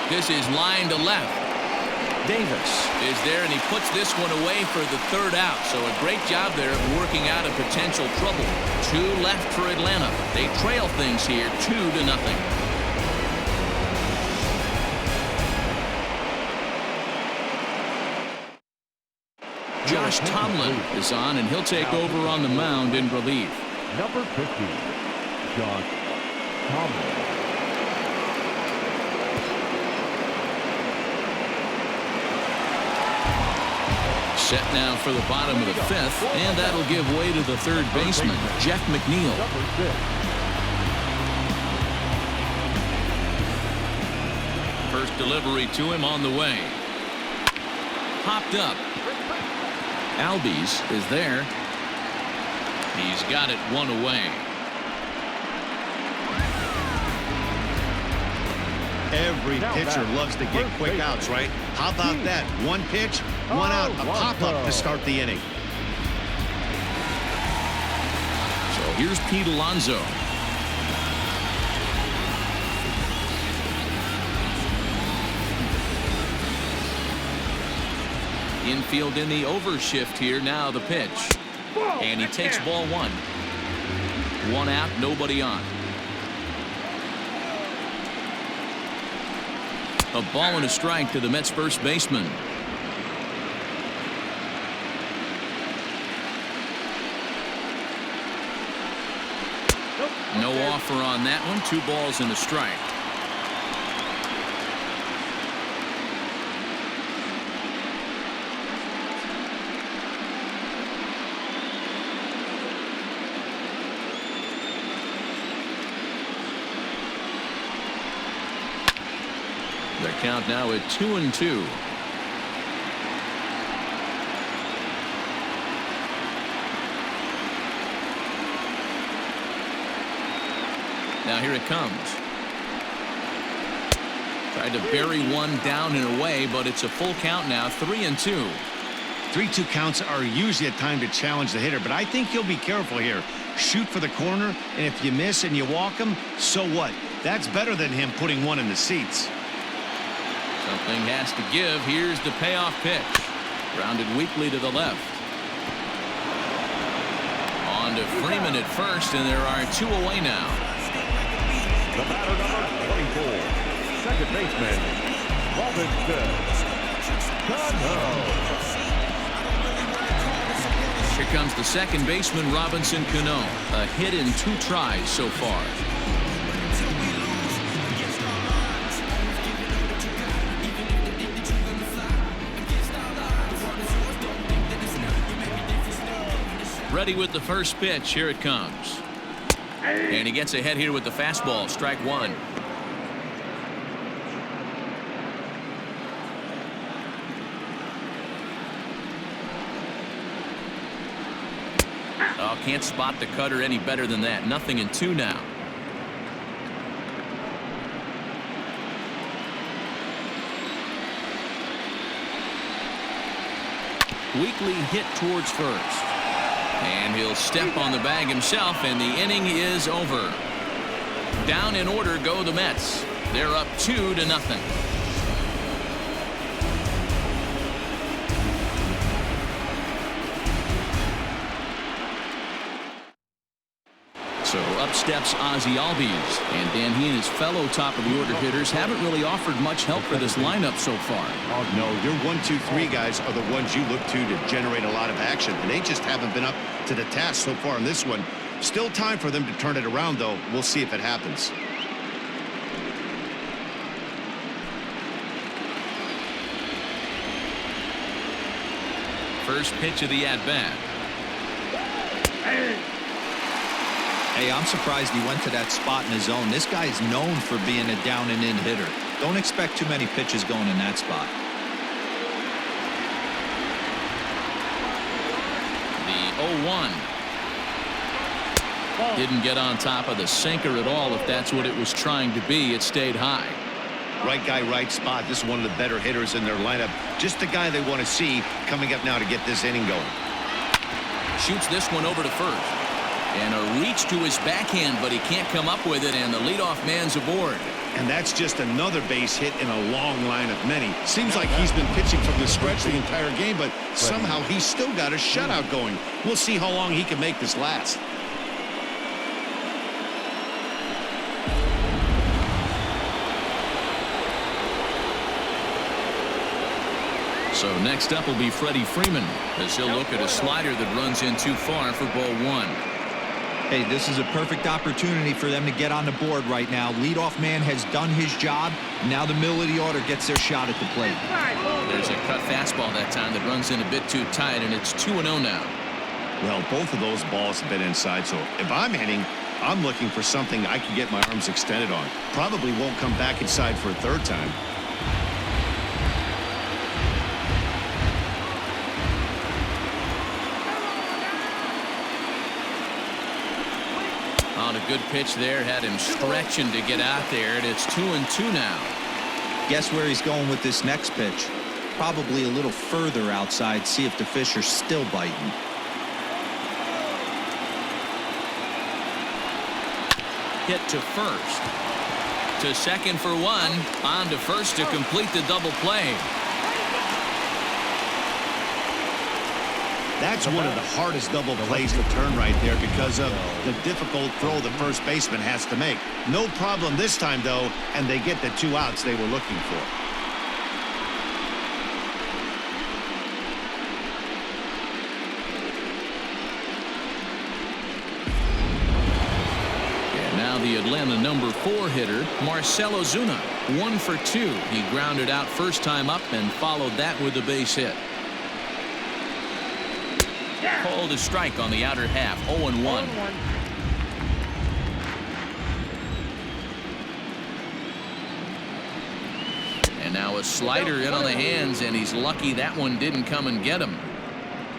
This is line to left. Davis is there, and he puts this one away for the 3rd out. So a great job there of working out a potential trouble. 2 left for Atlanta. They trail things here 2-0. Josh Tomlin is on, and he'll take over on the mound in relief. Number 50, Josh Tomlin. Set now for the bottom of the 5th, and that'll give way to the 3rd baseman, Jeff McNeil. First delivery to him on the way. Popped up. Albies is there. He's got it 1 away. Every pitcher loves to get quick outs, right? How about that? 1 pitch, 1 out, a pop-up to start the inning. So here's Pete Alonso. Infield in the overshift here. Now the pitch. And he takes ball 1. 1 out, nobody on. A ball and a strike to the Mets first baseman. No offer on that one. 2 balls and a strike. Their count now at 2-2. Now here it comes. Tried to bury one down and away, but it's a full count now, 3-2. 3-2 counts are usually a time to challenge the hitter, but I think you'll be careful here. Shoot for the corner, and if you miss and you walk him, so what? That's better than him putting one in the seats. Something has to give. Here's the payoff pitch. Grounded weakly to the left. On to Freeman at first, and there are 2 away now. The batter, number 24, second baseman, Robinson Cano. Here comes the second baseman, Robinson Cano. A hit in 2 tries so far. Ready with the first pitch. Here it comes. And he gets ahead here with the fastball. Strike 1. Oh, can't spot the cutter any better than that. Nothing in 2 now. Weekly hit towards first. And he'll step on the bag himself, and the inning is over. Down in order go the Mets. They're up 2-0. So up steps Ozzie Albies, and Dan, he and his fellow top-of-the-order hitters haven't really offered much help for this lineup so far. Oh, no, your 1, 2, 3 guys are the ones you look to generate a lot of action, and they just haven't been up to the task so far in this one. Still time for them to turn it around, though. We'll see if it happens. First pitch of the at-bat. Hey, I'm surprised he went to that spot in his zone. This guy's known for being a down-and-in hitter. Don't expect too many pitches going in that spot. The 0-1. Didn't get on top of the sinker at all. If that's what it was trying to be, it stayed high. Right guy, right spot. This is one of the better hitters in their lineup. Just the guy they want to see coming up now to get this inning going. Shoots this one over to first. And a reach to his backhand, but he can't come up with it, and the leadoff man's aboard. And that's just another base hit in a long line of many. Seems like he's been pitching from the stretch the entire game, but somehow he's still got a shutout going. We'll see how long he can make this last. So next up will be Freddie Freeman, as he'll look at a slider that runs in too far for ball 1. Hey, this is a perfect opportunity for them to get on the board right now. Leadoff man has done his job. Now the middle of the order gets their shot at the plate. There's a cut fastball that time that runs in a bit too tight, and it's 2-0 now. Well, both of those balls have been inside, so if I'm hitting, I'm looking for something I can get my arms extended on. Probably won't come back inside for a third time. On a good pitch there, had him stretching to get out there, and it's 2-2 now. Guess where he's going with this next pitch? Probably a little further outside, see if the fish are still biting. Hit to first. To second for 1. On to first to complete the double play. That's one of the hardest double plays to turn right there because of the difficult throw the first baseman has to make. No problem this time, though, and they get the 2 outs they were looking for. And now the Atlanta number 4 hitter, Marcell Ozuna, 1 for 2. He grounded out first time up and followed that with a base hit. Called a strike on the outer half, 0-1. And now a slider in on the hands, and he's lucky that one didn't come and get him.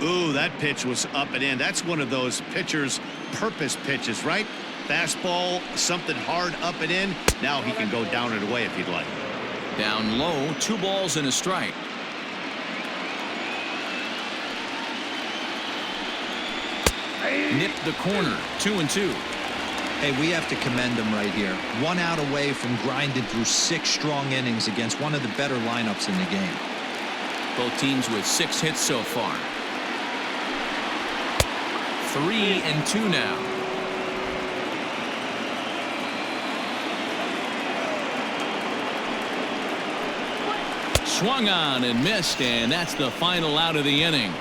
Ooh, that pitch was up and in. That's one of those pitcher's purpose pitches, right? Fastball, something hard up and in. Now he can go down and away if he'd like. Down low, 2 balls and a strike. Nipped the corner, 2-2. Hey, we have to commend him right here. 1 out away from grinding through 6 strong innings against one of the better lineups in the game. Both teams with 6 hits so far. 3-2 now. Swung on and missed, and that's the final out of the inning.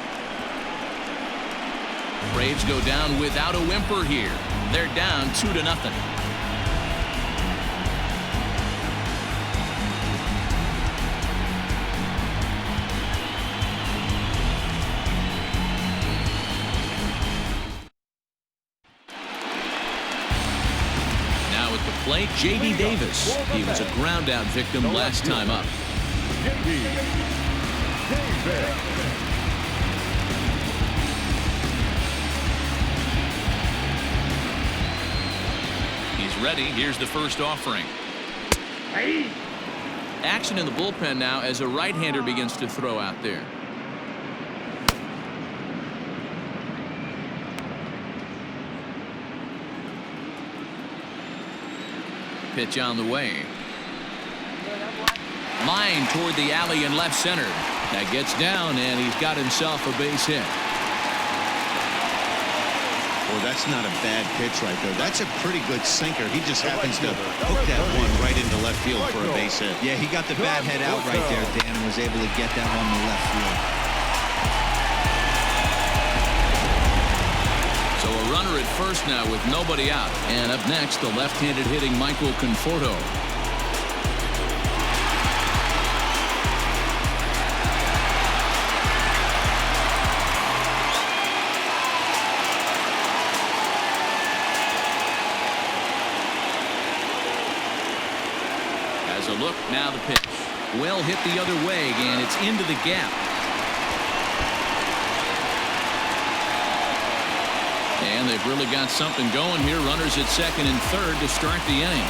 Braves go down without a whimper here. They're down 2-0. Now at the plate, J.D. Davis. He was a ground-out victim last time up. J.D. Davis. Ready. Here's the first offering. Action in the bullpen now as a right-hander begins to throw out there. Pitch on the way. Line toward the alley in left center. That gets down, and he's got himself a base hit. Well, that's not a bad pitch right there. That's a pretty good sinker. He just happens to hook that one right into left field for a base hit. Yeah, he got the bat head out right there, Dan, and was able to get that one to left field. So a runner at first now with nobody out. And up next, the left-handed hitting Michael Conforto. As a look, now the pitch. Well hit the other way, and it's into the gap. And they've really got something going here. Runners at second and third to start the inning.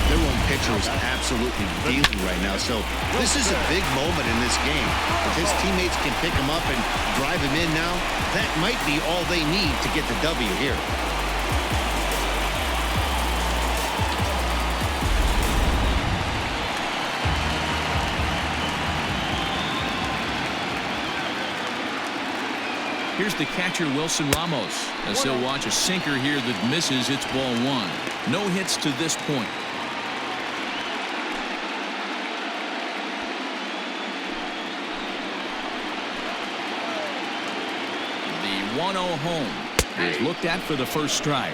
Their own pitcher is absolutely dealing right now. So this is a big moment in this game. If his teammates can pick him up and drive him in now, that might be all they need to get the W here. Here's the catcher, Wilson Ramos, as he'll watch a sinker here that misses. It's ball one. No hits to this point. The 1-0 home is looked at for the first strike.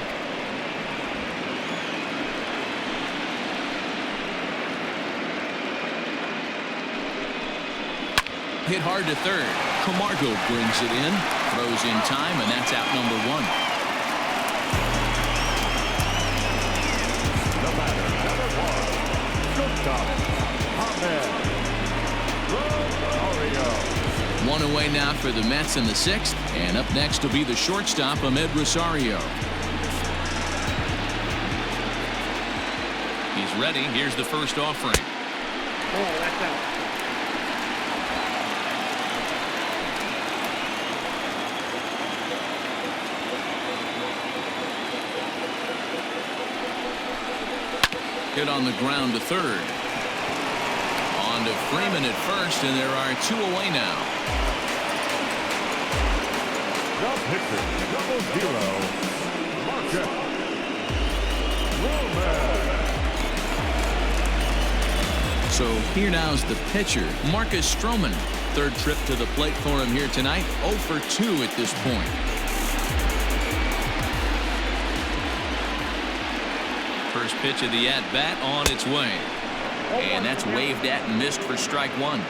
Hit hard to third. Camargo brings it in, throws in time, and that's out number one. The batter, number one, shortstop, Ahmed Rosario. One away now for the Mets in the sixth, and up next will be the shortstop, Ahmed Rosario. He's ready. Here's the first offering. Oh, that's out. Hit on the ground to third. On to Freeman at first, and there are two away now. The pitcher, double zero, Marcus Stroman. So here now's the pitcher, Marcus Stroman. Third trip to the plate for him here tonight. 0 for 2 at this point. First pitch of the at-bat on its way. And that's waved at and missed for strike one.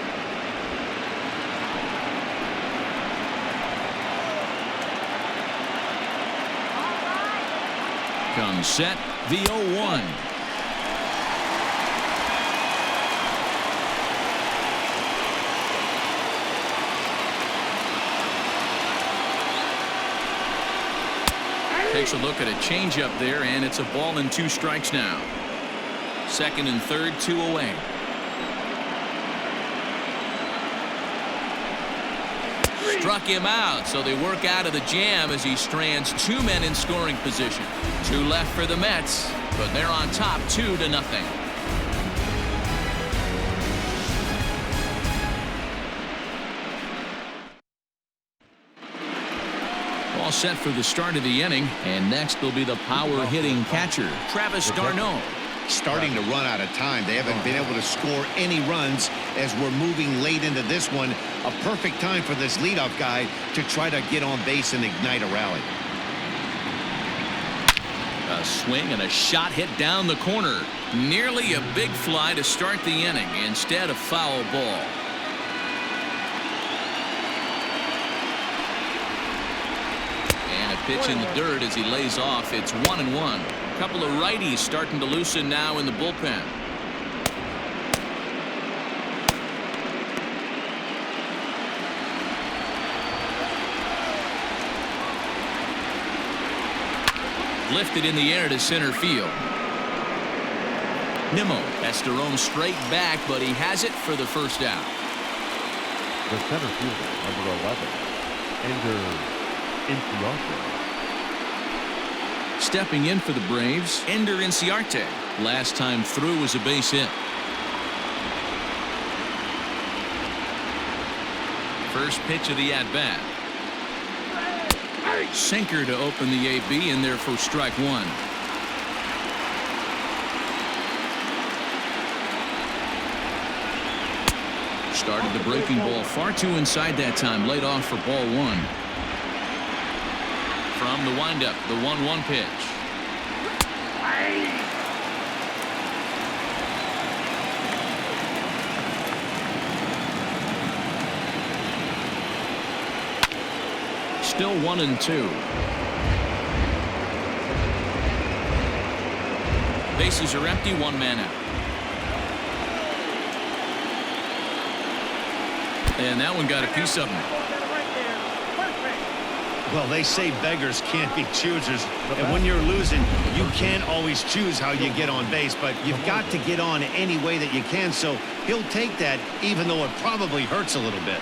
Comes set, the 0-1. Takes a look at a changeup there, and it's a ball and 2 strikes now. Second and third, 2 away. Struck him out, so they work out of the jam as he strands 2 men in scoring position. 2 left for the Mets, but they're on top 2-0. All set for the start of the inning, and next will be the power-hitting catcher, Travis d'Arnaud. Starting to run out of time. They haven't been able to score any runs as we're moving late into this one. A perfect time for this leadoff guy to try to get on base and ignite a rally. A swing and a shot hit down the corner. Nearly a big fly to start the inning. Instead, a foul ball. Pitch in the dirt as he lays off. It's 1-1. A couple of righties starting to loosen now in the bullpen. Lifted in the air to center field. Nimmo has to roam straight back, but he has it for the first out. The center fielder, number 11, Ender Infielder. stepping in for the Braves, Ender Inciarte. Last time through was a base hit. First pitch of the at-bat. Sinker to open the AB, in there for strike one. Started the breaking ball far too inside that time. Laid off for ball one. From the windup, the 1-1 pitch. Still 1-2. Bases are empty, one man out. And that one got a piece of him. Well, they say beggars can't be choosers. And when you're losing, you can't always choose how you get on base, but you've got to get on any way that you can. So he'll take that, even though it probably hurts a little bit.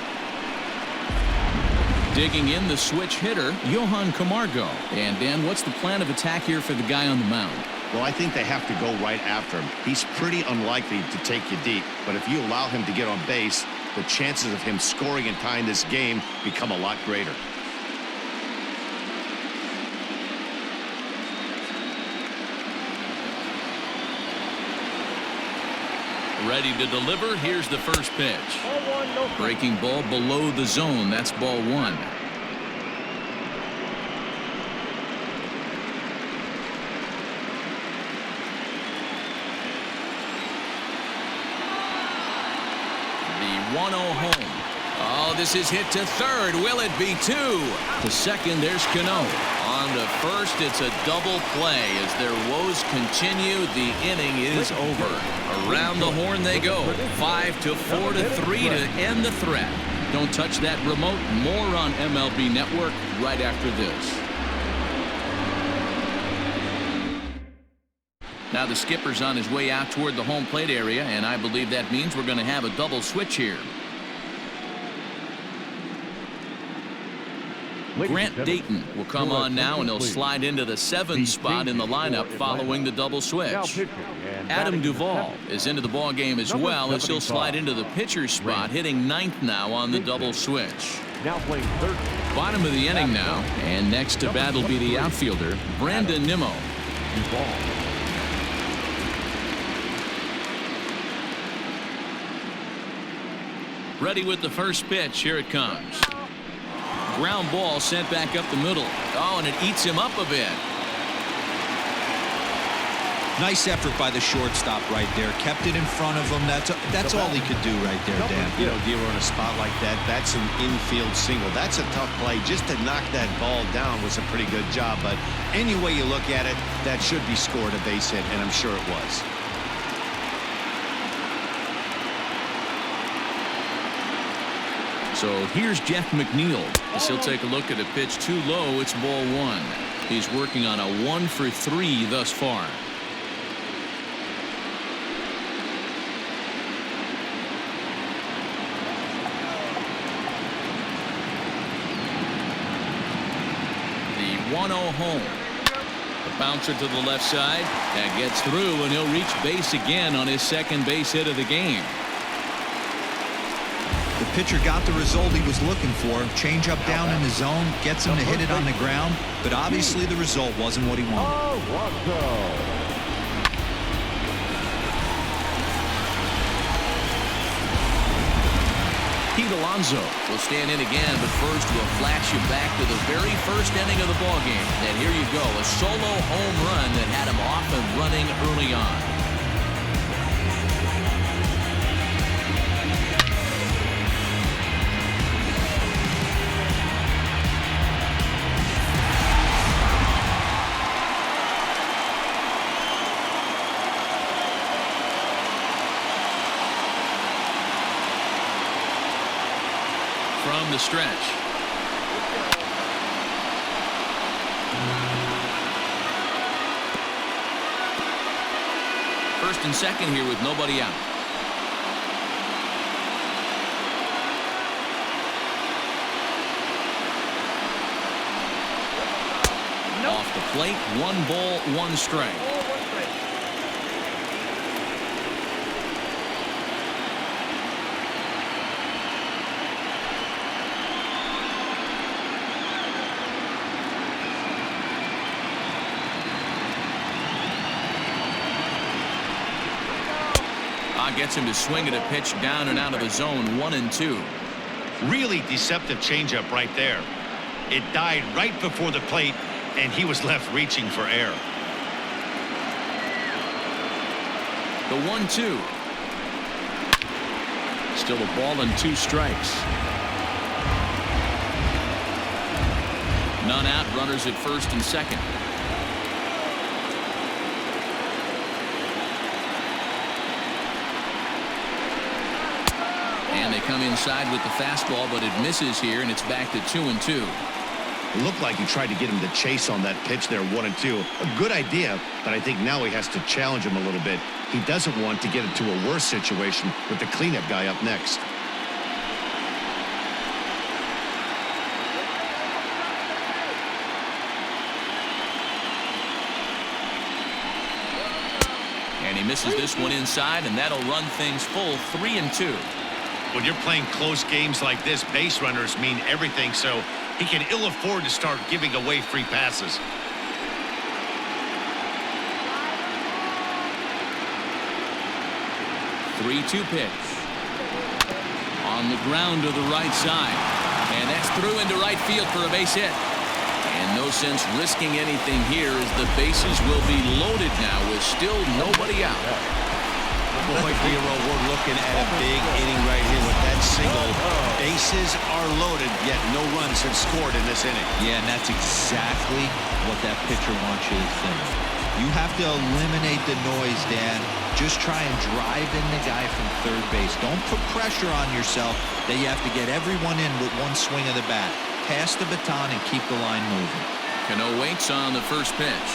Digging in, the switch hitter, Johan Camargo. And Dan, what's the plan of attack here for the guy on the mound? Well, I think they have to go right after him. He's pretty unlikely to take you deep, but if you allow him to get on base, the chances of him scoring and tying this game become a lot greater. Ready to deliver. Here's the first pitch. Breaking ball below the zone. That's ball one. The 1-0 home. Oh, this is hit to third. Will it be two? To second, there's Cano. On to first, it's a double play. As their woes continue, the inning is over. Around the horn they go. 5-4 to 3 to end the threat. Don't touch that remote. More on MLB Network right after this. Now the skipper's on his way out toward the home plate area, and I believe that means we're going to have a double switch here. Grant Dayton will come on now, and he'll slide into the 7th spot in the lineup following the double switch. Adam Duvall is into the ball game as well, as he'll slide into the pitcher's spot, hitting 9th now on the double switch. Bottom of the inning now, and next to bat will be the outfielder, Brandon Nimmo. Ready with the first pitch. Here it comes. Ground ball sent back up the middle. Oh, and it eats him up a bit. Nice effort by the shortstop right there. Kept it in front of him. That's all he could do right there, Dan. You know, Dealer on a spot like that, that's an infield single. That's a tough play. Just to knock that ball down was a pretty good job. But any way you look at it, that should be scored a base hit, and I'm sure it was. So here's Jeff McNeil. As he'll take a look at a pitch too low. It's ball one. He's working on a 1-for-3 thus far. The 1-0 home. The bouncer to the left side. That gets through, and he'll reach base again on his second base hit of the game. The pitcher got the result he was looking for. Change up down in the zone, gets him to hit it on the ground, but obviously the result wasn't what he wanted. Pete Alonso will stand in again, but first we'll flash you back to the very first inning of the ballgame. And here you go, a solo home run that had him off and running early on. From the stretch. First and second here with nobody out. Off the plate. 1 ball, 1 strike. Gets him to swing at a pitch down and out of the zone. 1-2. Really deceptive changeup right there. It died right before the plate, and he was left reaching for air. The 1-2. Still a ball and 2 strikes. None out. Runners at first and second. And they come inside with the fastball, but it misses here, and it's back to 2-2. It looked like he tried to get him to chase on that pitch there, 1-2. A good idea, but I think now he has to challenge him a little bit. He doesn't want to get into a worse situation with the cleanup guy up next. And he misses this one inside, and that'll run things full. 3-2. When you're playing close games like this, base runners mean everything, so he can ill afford to start giving away free passes. Three-two pitch. On the ground to the right side. And that's through into right field for a base hit. And no sense risking anything here as the bases will be loaded now with still nobody out. Boy, Hero, we're looking at a big inning right here with that single. Bases are loaded, yet no runs have scored in this inning. Yeah, and that's exactly what that pitcher wants you to think. You have to eliminate the noise, Dan. Just try and drive in the guy from third base. Don't put pressure on yourself that you have to get everyone in with one swing of the bat. Pass the baton and keep the line moving. Cano waits on the first pitch.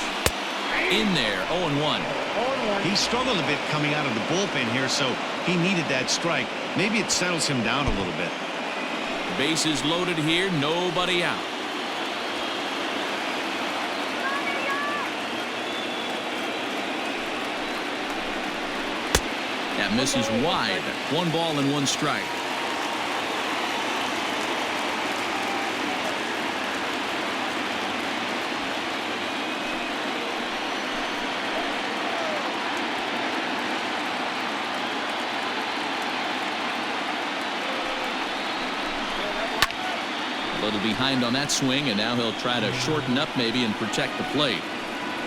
In there, 0-1. He struggled a bit coming out of the bullpen here, so he needed that strike. Maybe it settles him down a little bit. Bases loaded here, nobody out. That misses wide. 1 ball and 1 strike. A little behind on that swing, and now he'll try to shorten up maybe and protect the plate.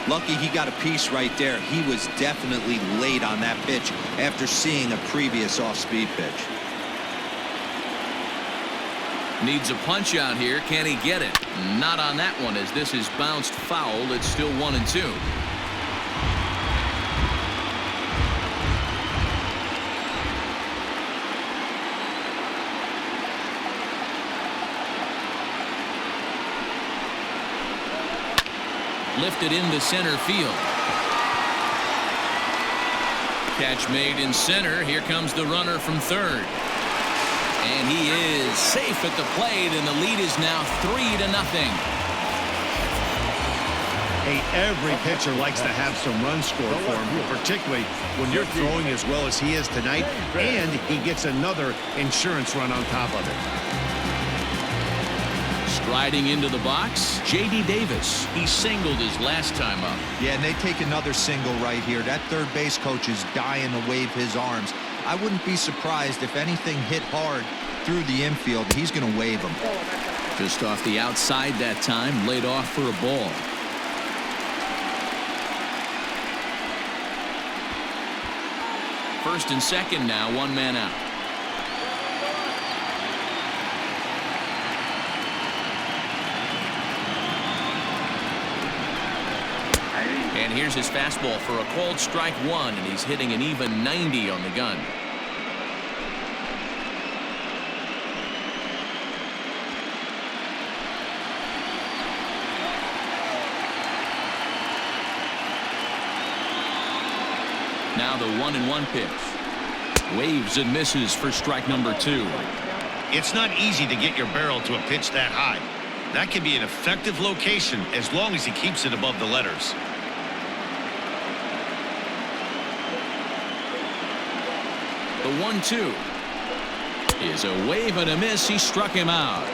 Lucky he got a piece right there. He was definitely late on that pitch after seeing a previous off-speed pitch. Needs a punch out here. Can he get it? Not on that one, as this is bounced foul. It's still 1-2. Lifted into center field. Catch made in center. Here comes the runner from third. And he is safe at the plate, and the lead is now 3-0. Hey, every pitcher likes to have some runs scored for him, particularly when you're throwing as well as he is tonight, and he gets another insurance run on top of it. Striding into the box, J.D. Davis. He singled his last time up. Yeah, and they take another single right here. That third base coach is dying to wave his arms. I wouldn't be surprised if anything hit hard through the infield. He's going to wave him. Just off the outside that time, laid off for a ball. First and second now, 1 man out. And here's his fastball for a called strike 1, and he's hitting an even 90 on the gun. Now the 1-1 pitch. Waves and misses for strike number 2. It's not easy to get your barrel to a pitch that high. That can be an effective location as long as he keeps it above the letters. The 1-2 is a wave and a miss. He struck him out.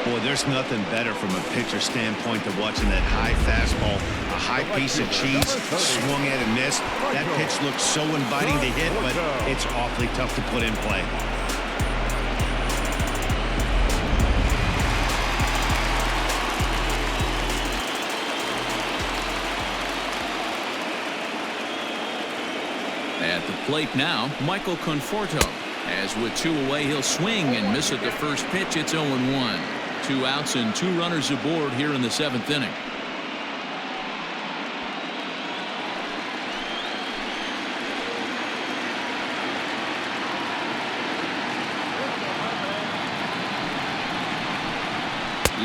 Boy, there's nothing better from a pitcher standpoint than watching that high fastball, a high piece of cheese, swung at and missed. That pitch looks so inviting to hit, but it's awfully tough to put in play. At the plate now, Michael Conforto. As with 2 away, he'll swing and miss at the first pitch. It's 0-1. 2 outs and 2 runners aboard here in the 7th inning.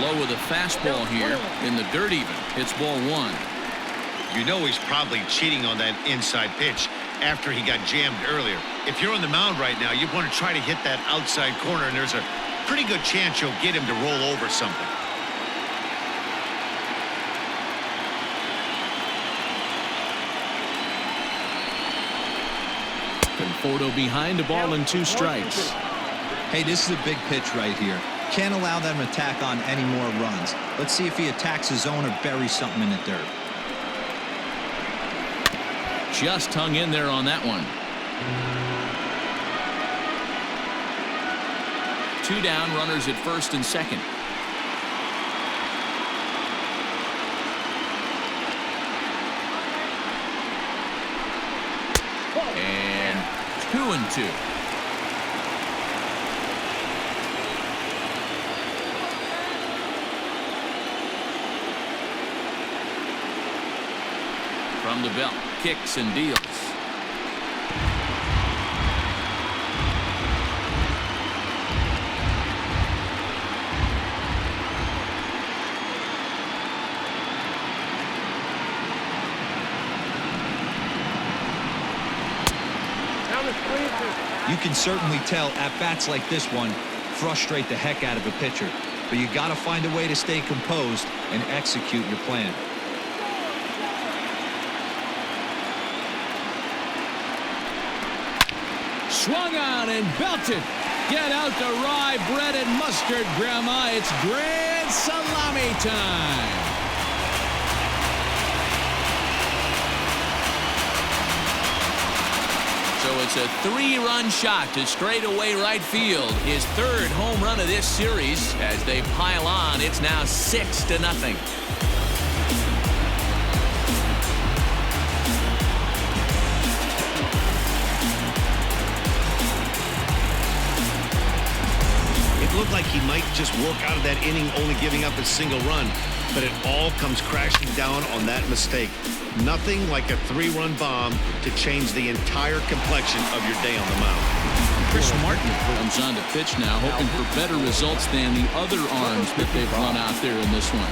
Low with a fastball here in the dirt even. It's ball 1. You know he's probably cheating on that inside pitch after he got jammed earlier. If you're on the mound right now, you want to try to hit that outside corner, and there's a pretty good chance you'll get him to roll over something. Conforto behind, a ball and 2 strikes. Hey, this is a big pitch right here. Can't allow them to tack on any more runs. Let's see if he attacks his zone or buries something in the dirt. Just hung in there on that one. 2 down, runners at first and second. And 2-2. From the belt, kicks and deals. You can certainly tell at-bats like this one frustrate the heck out of a pitcher, but you got to find a way to stay composed and execute your plan. Swung on and belted. Get out the rye bread and mustard, Grandma. It's grand salami time. So it's a 3-run shot to straightaway right field. His 3rd home run of this series. As they pile on, it's now 6-0. Looked like he might just walk out of that inning only giving up a single run, but it all comes crashing down on that mistake. Nothing like a 3-run bomb to change the entire complexion of your day on the mound. Chris Martin comes on to pitch now, hoping for better results than the other arms that they've run out there in this one.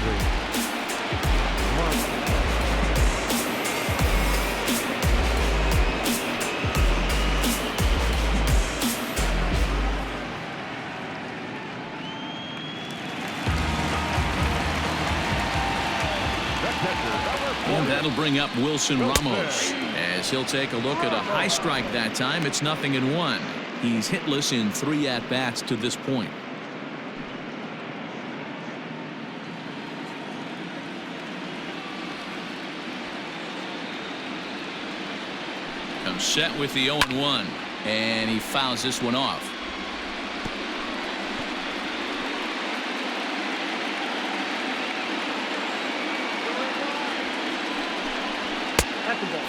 And that'll bring up Wilson Ramos as he'll take a look at a high strike that time. It's 0-1. He's hitless in 3 at-bats to this point. Comes set with the 0-1, and he fouls this one off.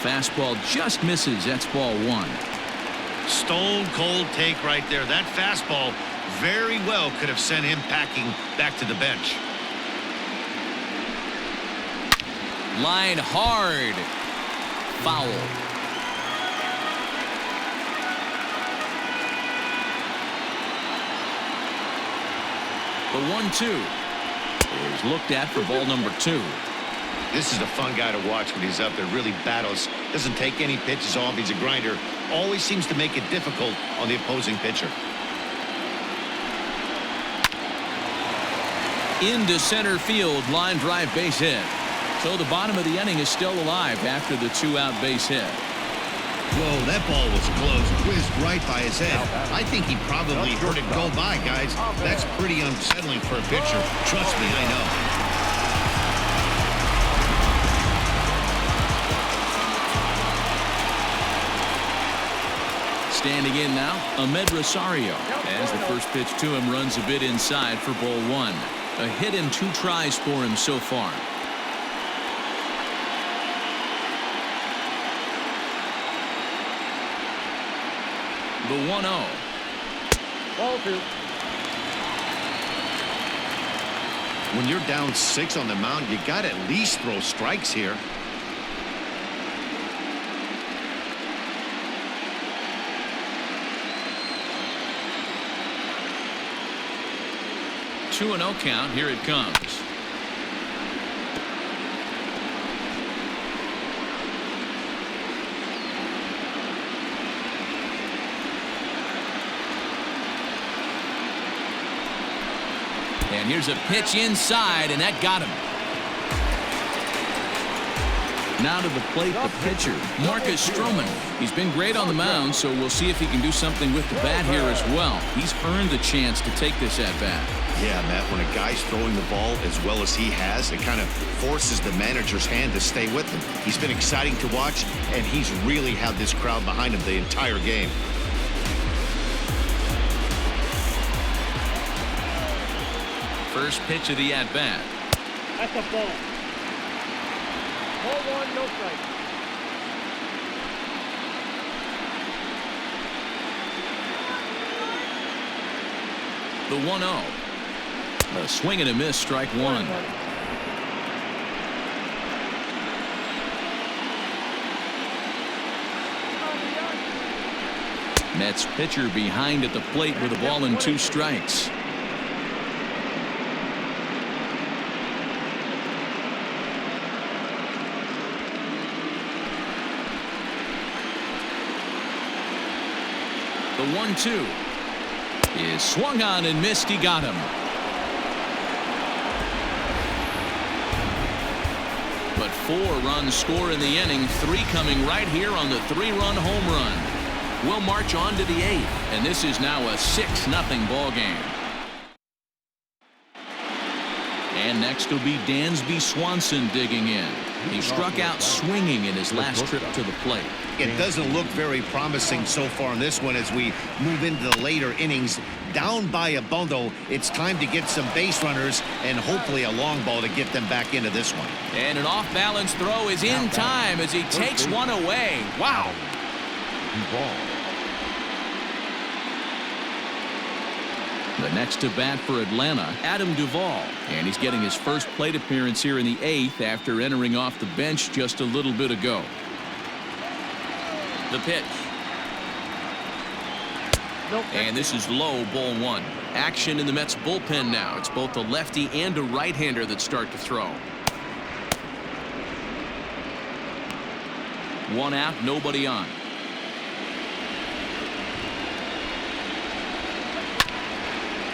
Fastball just misses. That's ball 1. Stone cold take right there. That fastball very well could have sent him packing back to the bench. Line hard. Foul. The 1-2 is looked at for ball number 2. This is a fun guy to watch when he's up there. Really battles. Doesn't take any pitches off. He's a grinder. Always seems to make it difficult on the opposing pitcher. into center field, line drive base hit. So the bottom of the inning is still alive after the 2-out base hit. Whoa, that ball was close, whizzed right by his head. I think he probably heard it go by, guys. That's pretty unsettling for a pitcher. Trust me, I know. Standing in now, Ahmed Rosario, as the first pitch to him runs a bit inside for ball 1. A hit and 2 tries for him so far. The 1-0. Ball 2. When you're down 6 on the mound, you got to at least throw strikes here. Two 2-0 count. Here it comes. And here's a pitch inside, and that got him. Now to the plate, the pitcher, Marcus Stroman. He's been great on the mound, so we'll see if he can do something with the bat here as well. He's earned the chance to take this at bat. Yeah, Matt, when a guy's throwing the ball as well as he has, it kind of forces the manager's hand to stay with him. He's been exciting to watch, and he's really had this crowd behind him the entire game. First pitch of the at-bat. That's a ball. Ball 1, no strike. The 1-0. A swing and a miss, strike 1. Mets pitcher behind at the plate with a ball and 2 strikes. The 1-2 is swung on and missed. He got him. But 4 runs score in the inning, 3 coming right here on the 3-run home run. We'll march on to the 8th, and this is now a 6-0 ball game. And next will be Dansby Swanson digging in. He struck out swinging in his last trip to the plate. It doesn't look very promising so far in this one as we move into the later innings. Down by a bundle, it's time to get some base runners and hopefully a long ball to get them back into this one. And an off-balance throw is in time as he takes one away. Wow. The next to bat for Atlanta, Adam Duvall. And he's getting his first plate appearance here in the 8th after entering off the bench just a little bit ago. The pitch. And this is low, ball 1. Action in the Mets bullpen now. It's both a lefty and a right-hander that start to throw. 1 out, nobody on.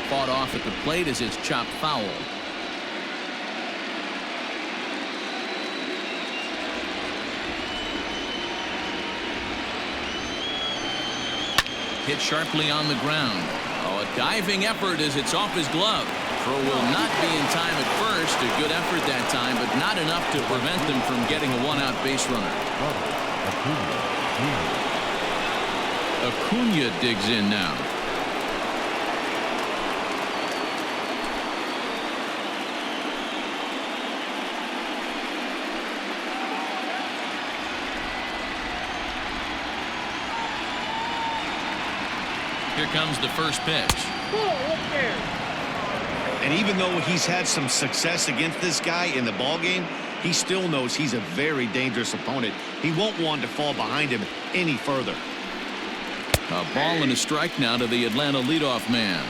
Fought off at the plate as it's chopped foul. Hit sharply on the ground. Oh, a diving effort as it's off his glove. Throw will not be in time at first. A good effort that time, but not enough to prevent them from getting a 1-out base runner. Acuna digs in now. Here comes the first pitch. And even though he's had some success against this guy in the ball game, he still knows he's a very dangerous opponent. He won't want to fall behind him any further. A ball and a strike now to the Atlanta leadoff man.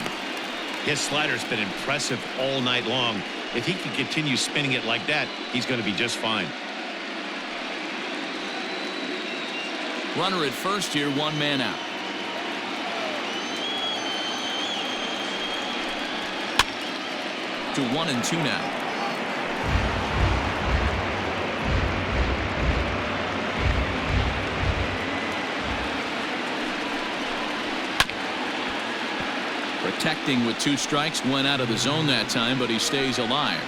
His slider's been impressive all night long. If he can continue spinning it like that, he's going to be just fine. Runner at first here, 1 man out. to 1-2 now. Protecting with 2 strikes, went out of the zone that time, but he stays alive.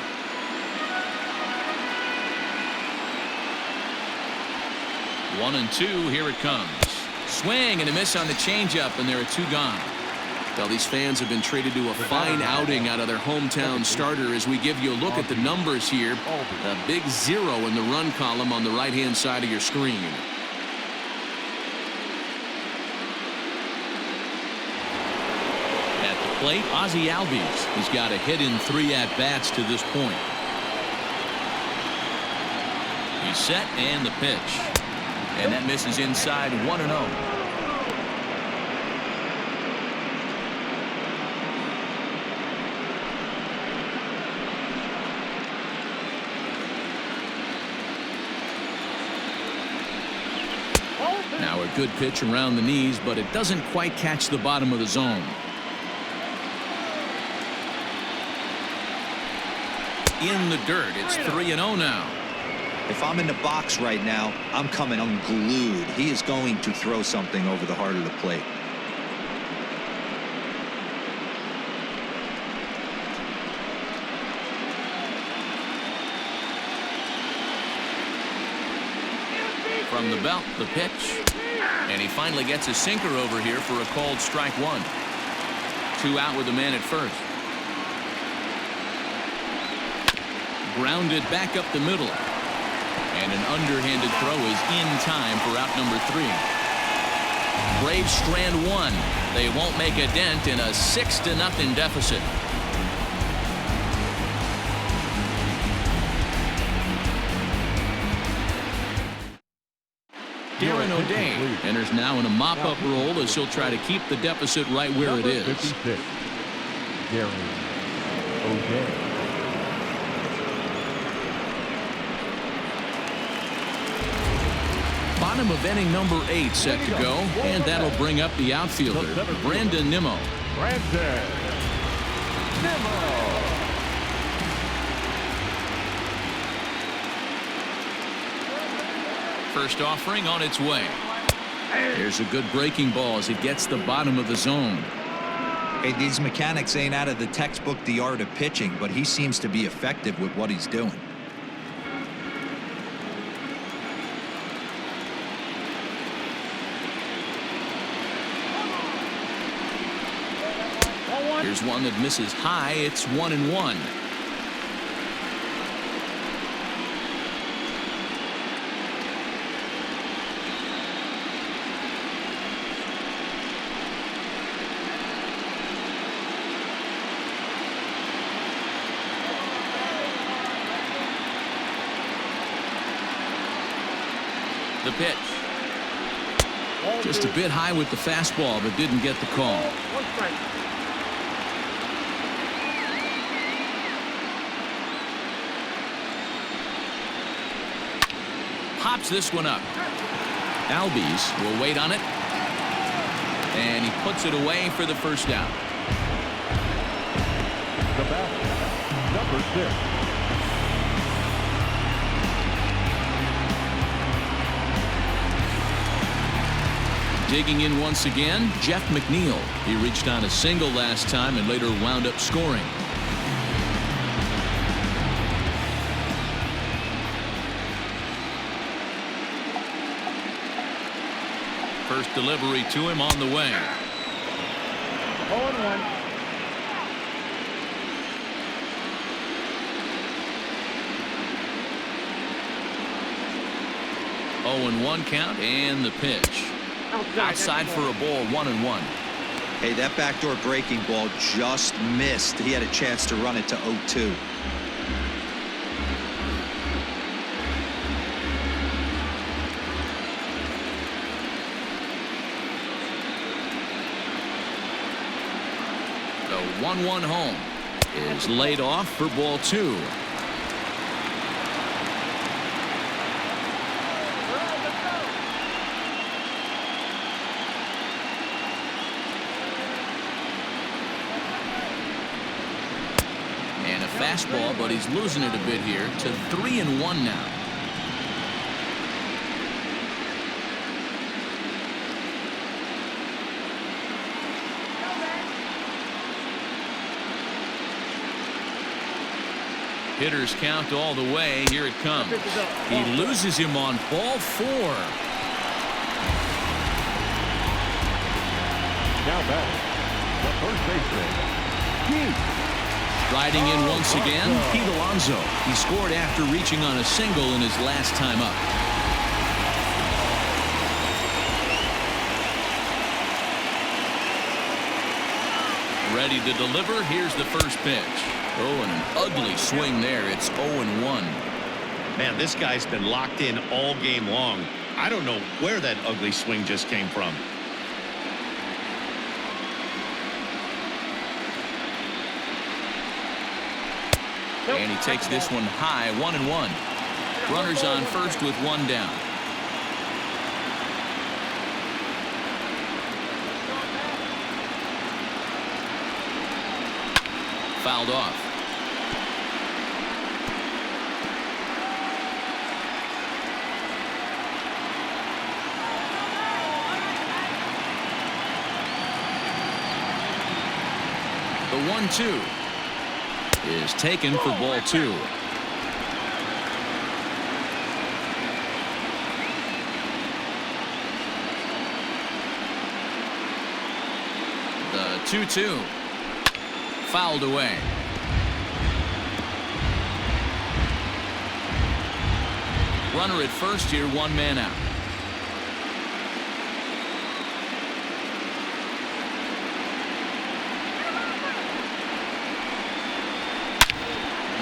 One and 2, here it comes. Swing and a miss on the changeup, and there are 2 gone. Well, these fans have been treated to a fine outing out of their hometown starter as we give you a look at the numbers here. A big 0 in the run column on the right-hand side of your screen. At the plate, Ozzie Albies. He's got a hit in 3 at-bats to this point. He's set and the pitch. And that misses inside 1-0. Now a good pitch around the knees, but it doesn't quite catch the bottom of the zone. In the dirt, it's 3-0 now. If I'm in the box right now, I'm coming unglued. He is going to throw something over the heart of the plate. From the belt, the pitch. And he finally gets a sinker over here for a called strike 1. 2 out with a man at first. Grounded back up the middle. And an underhanded throw is in time for out number 3. Braves strand 1. They won't make a dent in a 6-0 deficit. Darren O'Day enters now in a mop-up role as he'll try to keep the deficit right where it is. 56, Darren O'Day. Bottom of inning number 8 set to go, and that'll bring up the outfielder, Brandon Nimmo. Brandon Nimmo. First offering on its way. Here's a good breaking ball as it gets the bottom of the zone. Hey, these mechanics ain't out of the textbook The Art of Pitching, but he seems to be effective with what he's doing. Here's one that misses high. It's 1-1. The pitch. Just a bit high with the fastball, but didn't get the call. 1 strike. Pops this one up. Albies will wait on it. And he puts it away for the first out. The batter, number 6. Digging in once again, Jeff McNeil. He reached on a single last time and later wound up scoring. First delivery to him on the way. 0-1. Oh, 0-1 count and the pitch. Outside for a ball, 1-1. Hey, that backdoor breaking ball just missed. He had a chance to run it to 0-2. The 1-1 home is laid off for ball 2. fastball, but he's losing it a bit here to 3-1 now. Hitters count all the way. Here it comes. He loses him on ball 4. Now batting, the first baseman, Riding in once again, Pete Alonso. He scored after reaching on a single in his last time up. Ready to deliver. Here's the first pitch. Oh, and an ugly swing there. It's 0-1. Man, this guy's been locked in all game long. I don't know where that ugly swing just came from. And he takes this one high, 1-1. Runners on first with one down. Fouled off. The 1-2 is taken for ball 2. The 2-2 fouled away. Runner at first here, one man out.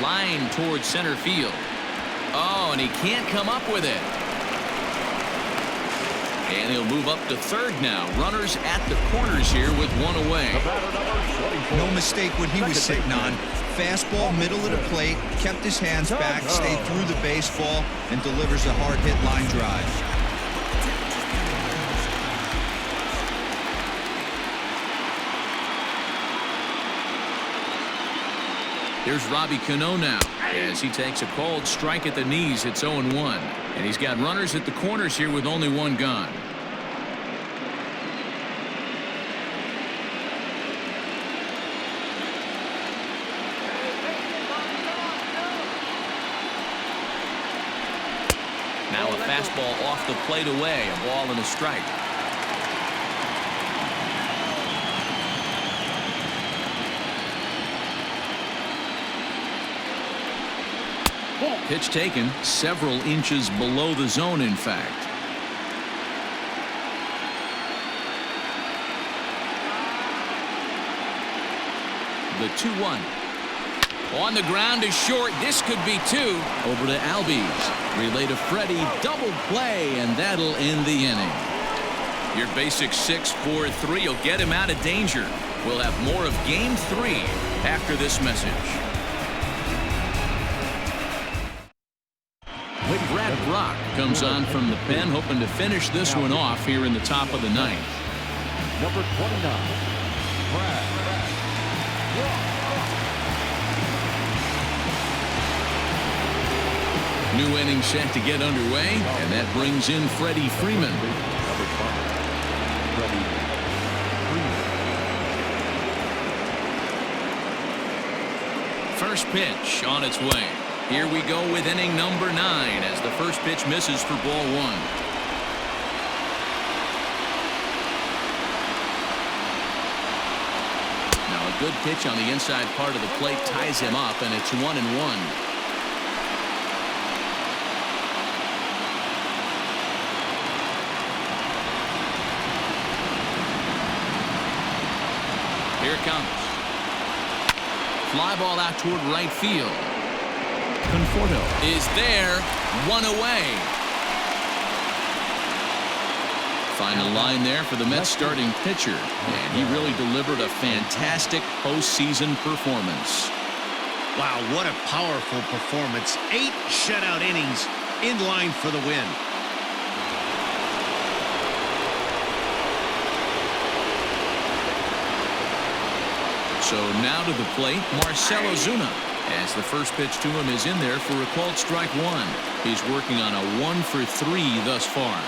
Line towards center field. Oh, and he can't come up with it. And he'll move up to third now. Runners at the corners here with one away. No mistake what he was sitting on. Fastball, middle of the plate, kept his hands back, stayed through the baseball, and delivers a hard hit line drive. Here's Robbie Cano now as he takes a called strike at the knees. It's 0-1. And he's got runners at the corners here with only one gone. Now a fastball off the plate away. A ball and a strike. Pitch taken several inches below the zone, in fact. The 2-1. On the ground is short. This could be 2. Over to Albies. Relay to Freddie. Double play, and that'll end the inning. Your basic 6-4-3 will get him out of danger. We'll have more of Game 3 after this message. Brad Brock comes on from the pen, hoping to finish this one off here in the top of the ninth. Number 29, Brad Brock. New inning set to get underway, and that brings in Freddie Freeman. Number 5, Freddie Freeman. First pitch on its way. Here we go with inning number 9 as the first pitch misses for ball 1. Now a good pitch on the inside part of the plate ties him up, and it's 1-1. Here it comes. Fly ball out toward right field. Conforto is there, one away. Final line there for the Mets starting pitcher, and he really delivered a fantastic postseason performance. Wow, what a powerful performance. 8 shutout innings in line for the win. So now to the plate, Marcell Ozuna. As the first pitch to him is in there for a called strike one. He's working on a 1 for 3 thus far.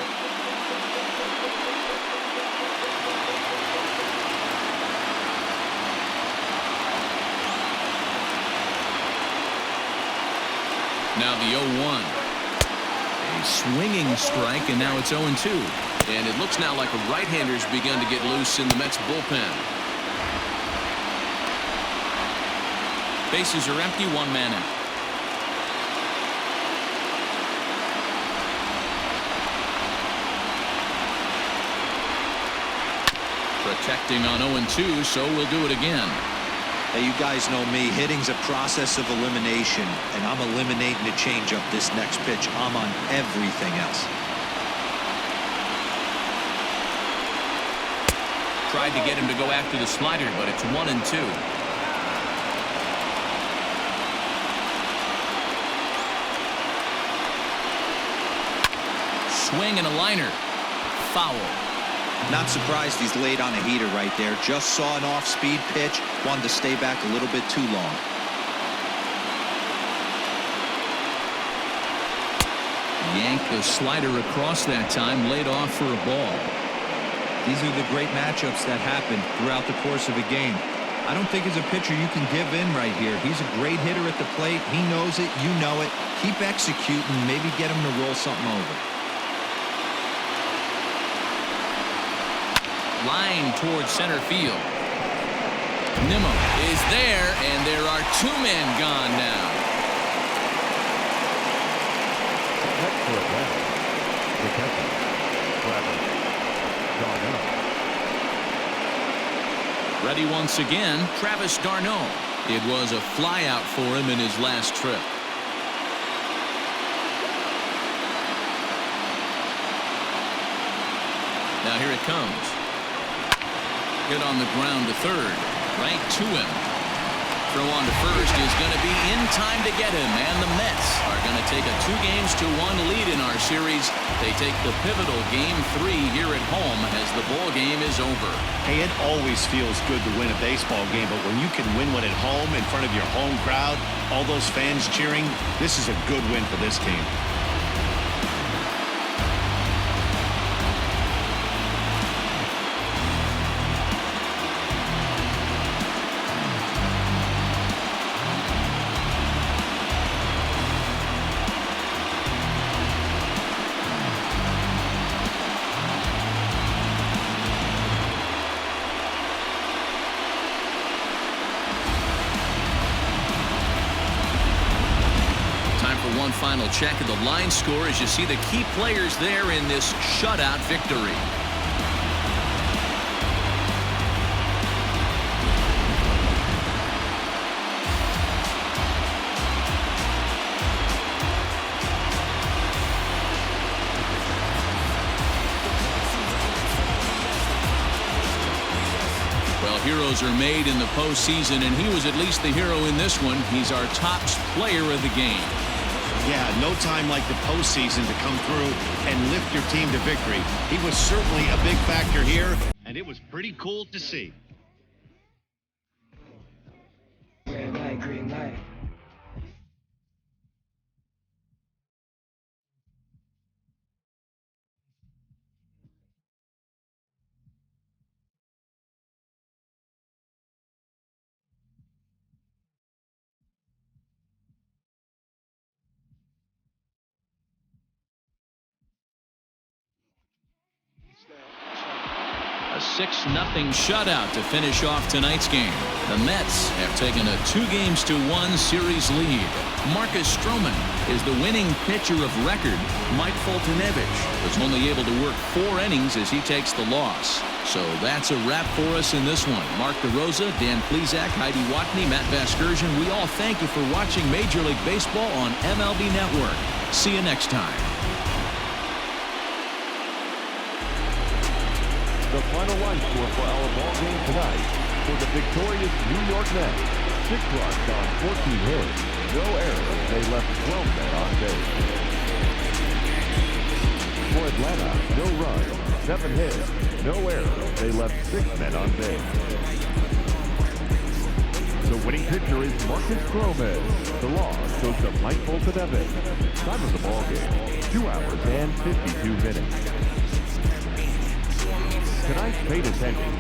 Now the 0-1. A swinging strike, and now it's 0-2. And it looks now like a right-hander's begun to get loose in the Mets bullpen. Bases are empty, 1 man out. Protecting on 0-2, so we'll do it again. Hey, you guys know me. Hitting's a process of elimination, and I'm eliminating the changeup this next pitch. I'm on everything else. Tried to get him to go after the slider, but it's 1-2. Swing and a liner. Foul. Not surprised he's laid on a heater right there. Just saw an off-speed pitch. Wanted to stay back a little bit too long. Yanked the slider across that time. Laid off for a ball. These are the great matchups that happen throughout the course of a game. I don't think as a pitcher you can give in right here. He's a great hitter at the plate. He knows it. You know it. Keep executing. Maybe get him to roll something over. Line towards center field. Nimmo is there, and there are 2 men gone now. Next for Atlanta, the catcher, Travis d'Arnaud. Ready once again, Travis d'Arnaud. It was a flyout for him in his last trip. Now here it comes. Hit on the ground to third. Right to him. Throw on to first is going to be in time to get him. And the Mets are going to take a 2-1 lead in our series. They take the pivotal Game 3 here at home as the ball game is over. Hey, it always feels good to win a baseball game, but when you can win one at home in front of your home crowd, all those fans cheering, this is a good win for this team. One final check of the line score as you see the key players there in this shutout victory. Well, heroes are made in the postseason, and he was at least the hero in this one. He's our top player of the game. Yeah, no time like the postseason to come through and lift your team to victory. He was certainly a big factor here, and it was pretty cool to see. Red light, green light. A 6-0 shutout to finish off tonight's game. The Mets have taken a 2-1 series lead. Marcus Stroman is the winning pitcher of record. Mike Foltynewicz was only able to work 4 innings as he takes the loss. So that's a wrap for us in this one. Mark DeRosa, Dan Plesac, Heidi Watney, Matt Vasgersian, we all thank you for watching Major League Baseball on MLB Network. See you next time. The final line score for our ball game tonight for the victorious New York Mets. 6 runs on 14 hits, no errors. They left 12 men on base. For Atlanta, no runs, 7 hits, no errors. They left 6 men on base. The winning pitcher is Marcus Gomez. The loss goes to Mike Foltz. Time of the ball game, 2 hours and 52 minutes. Tonight's paid attendance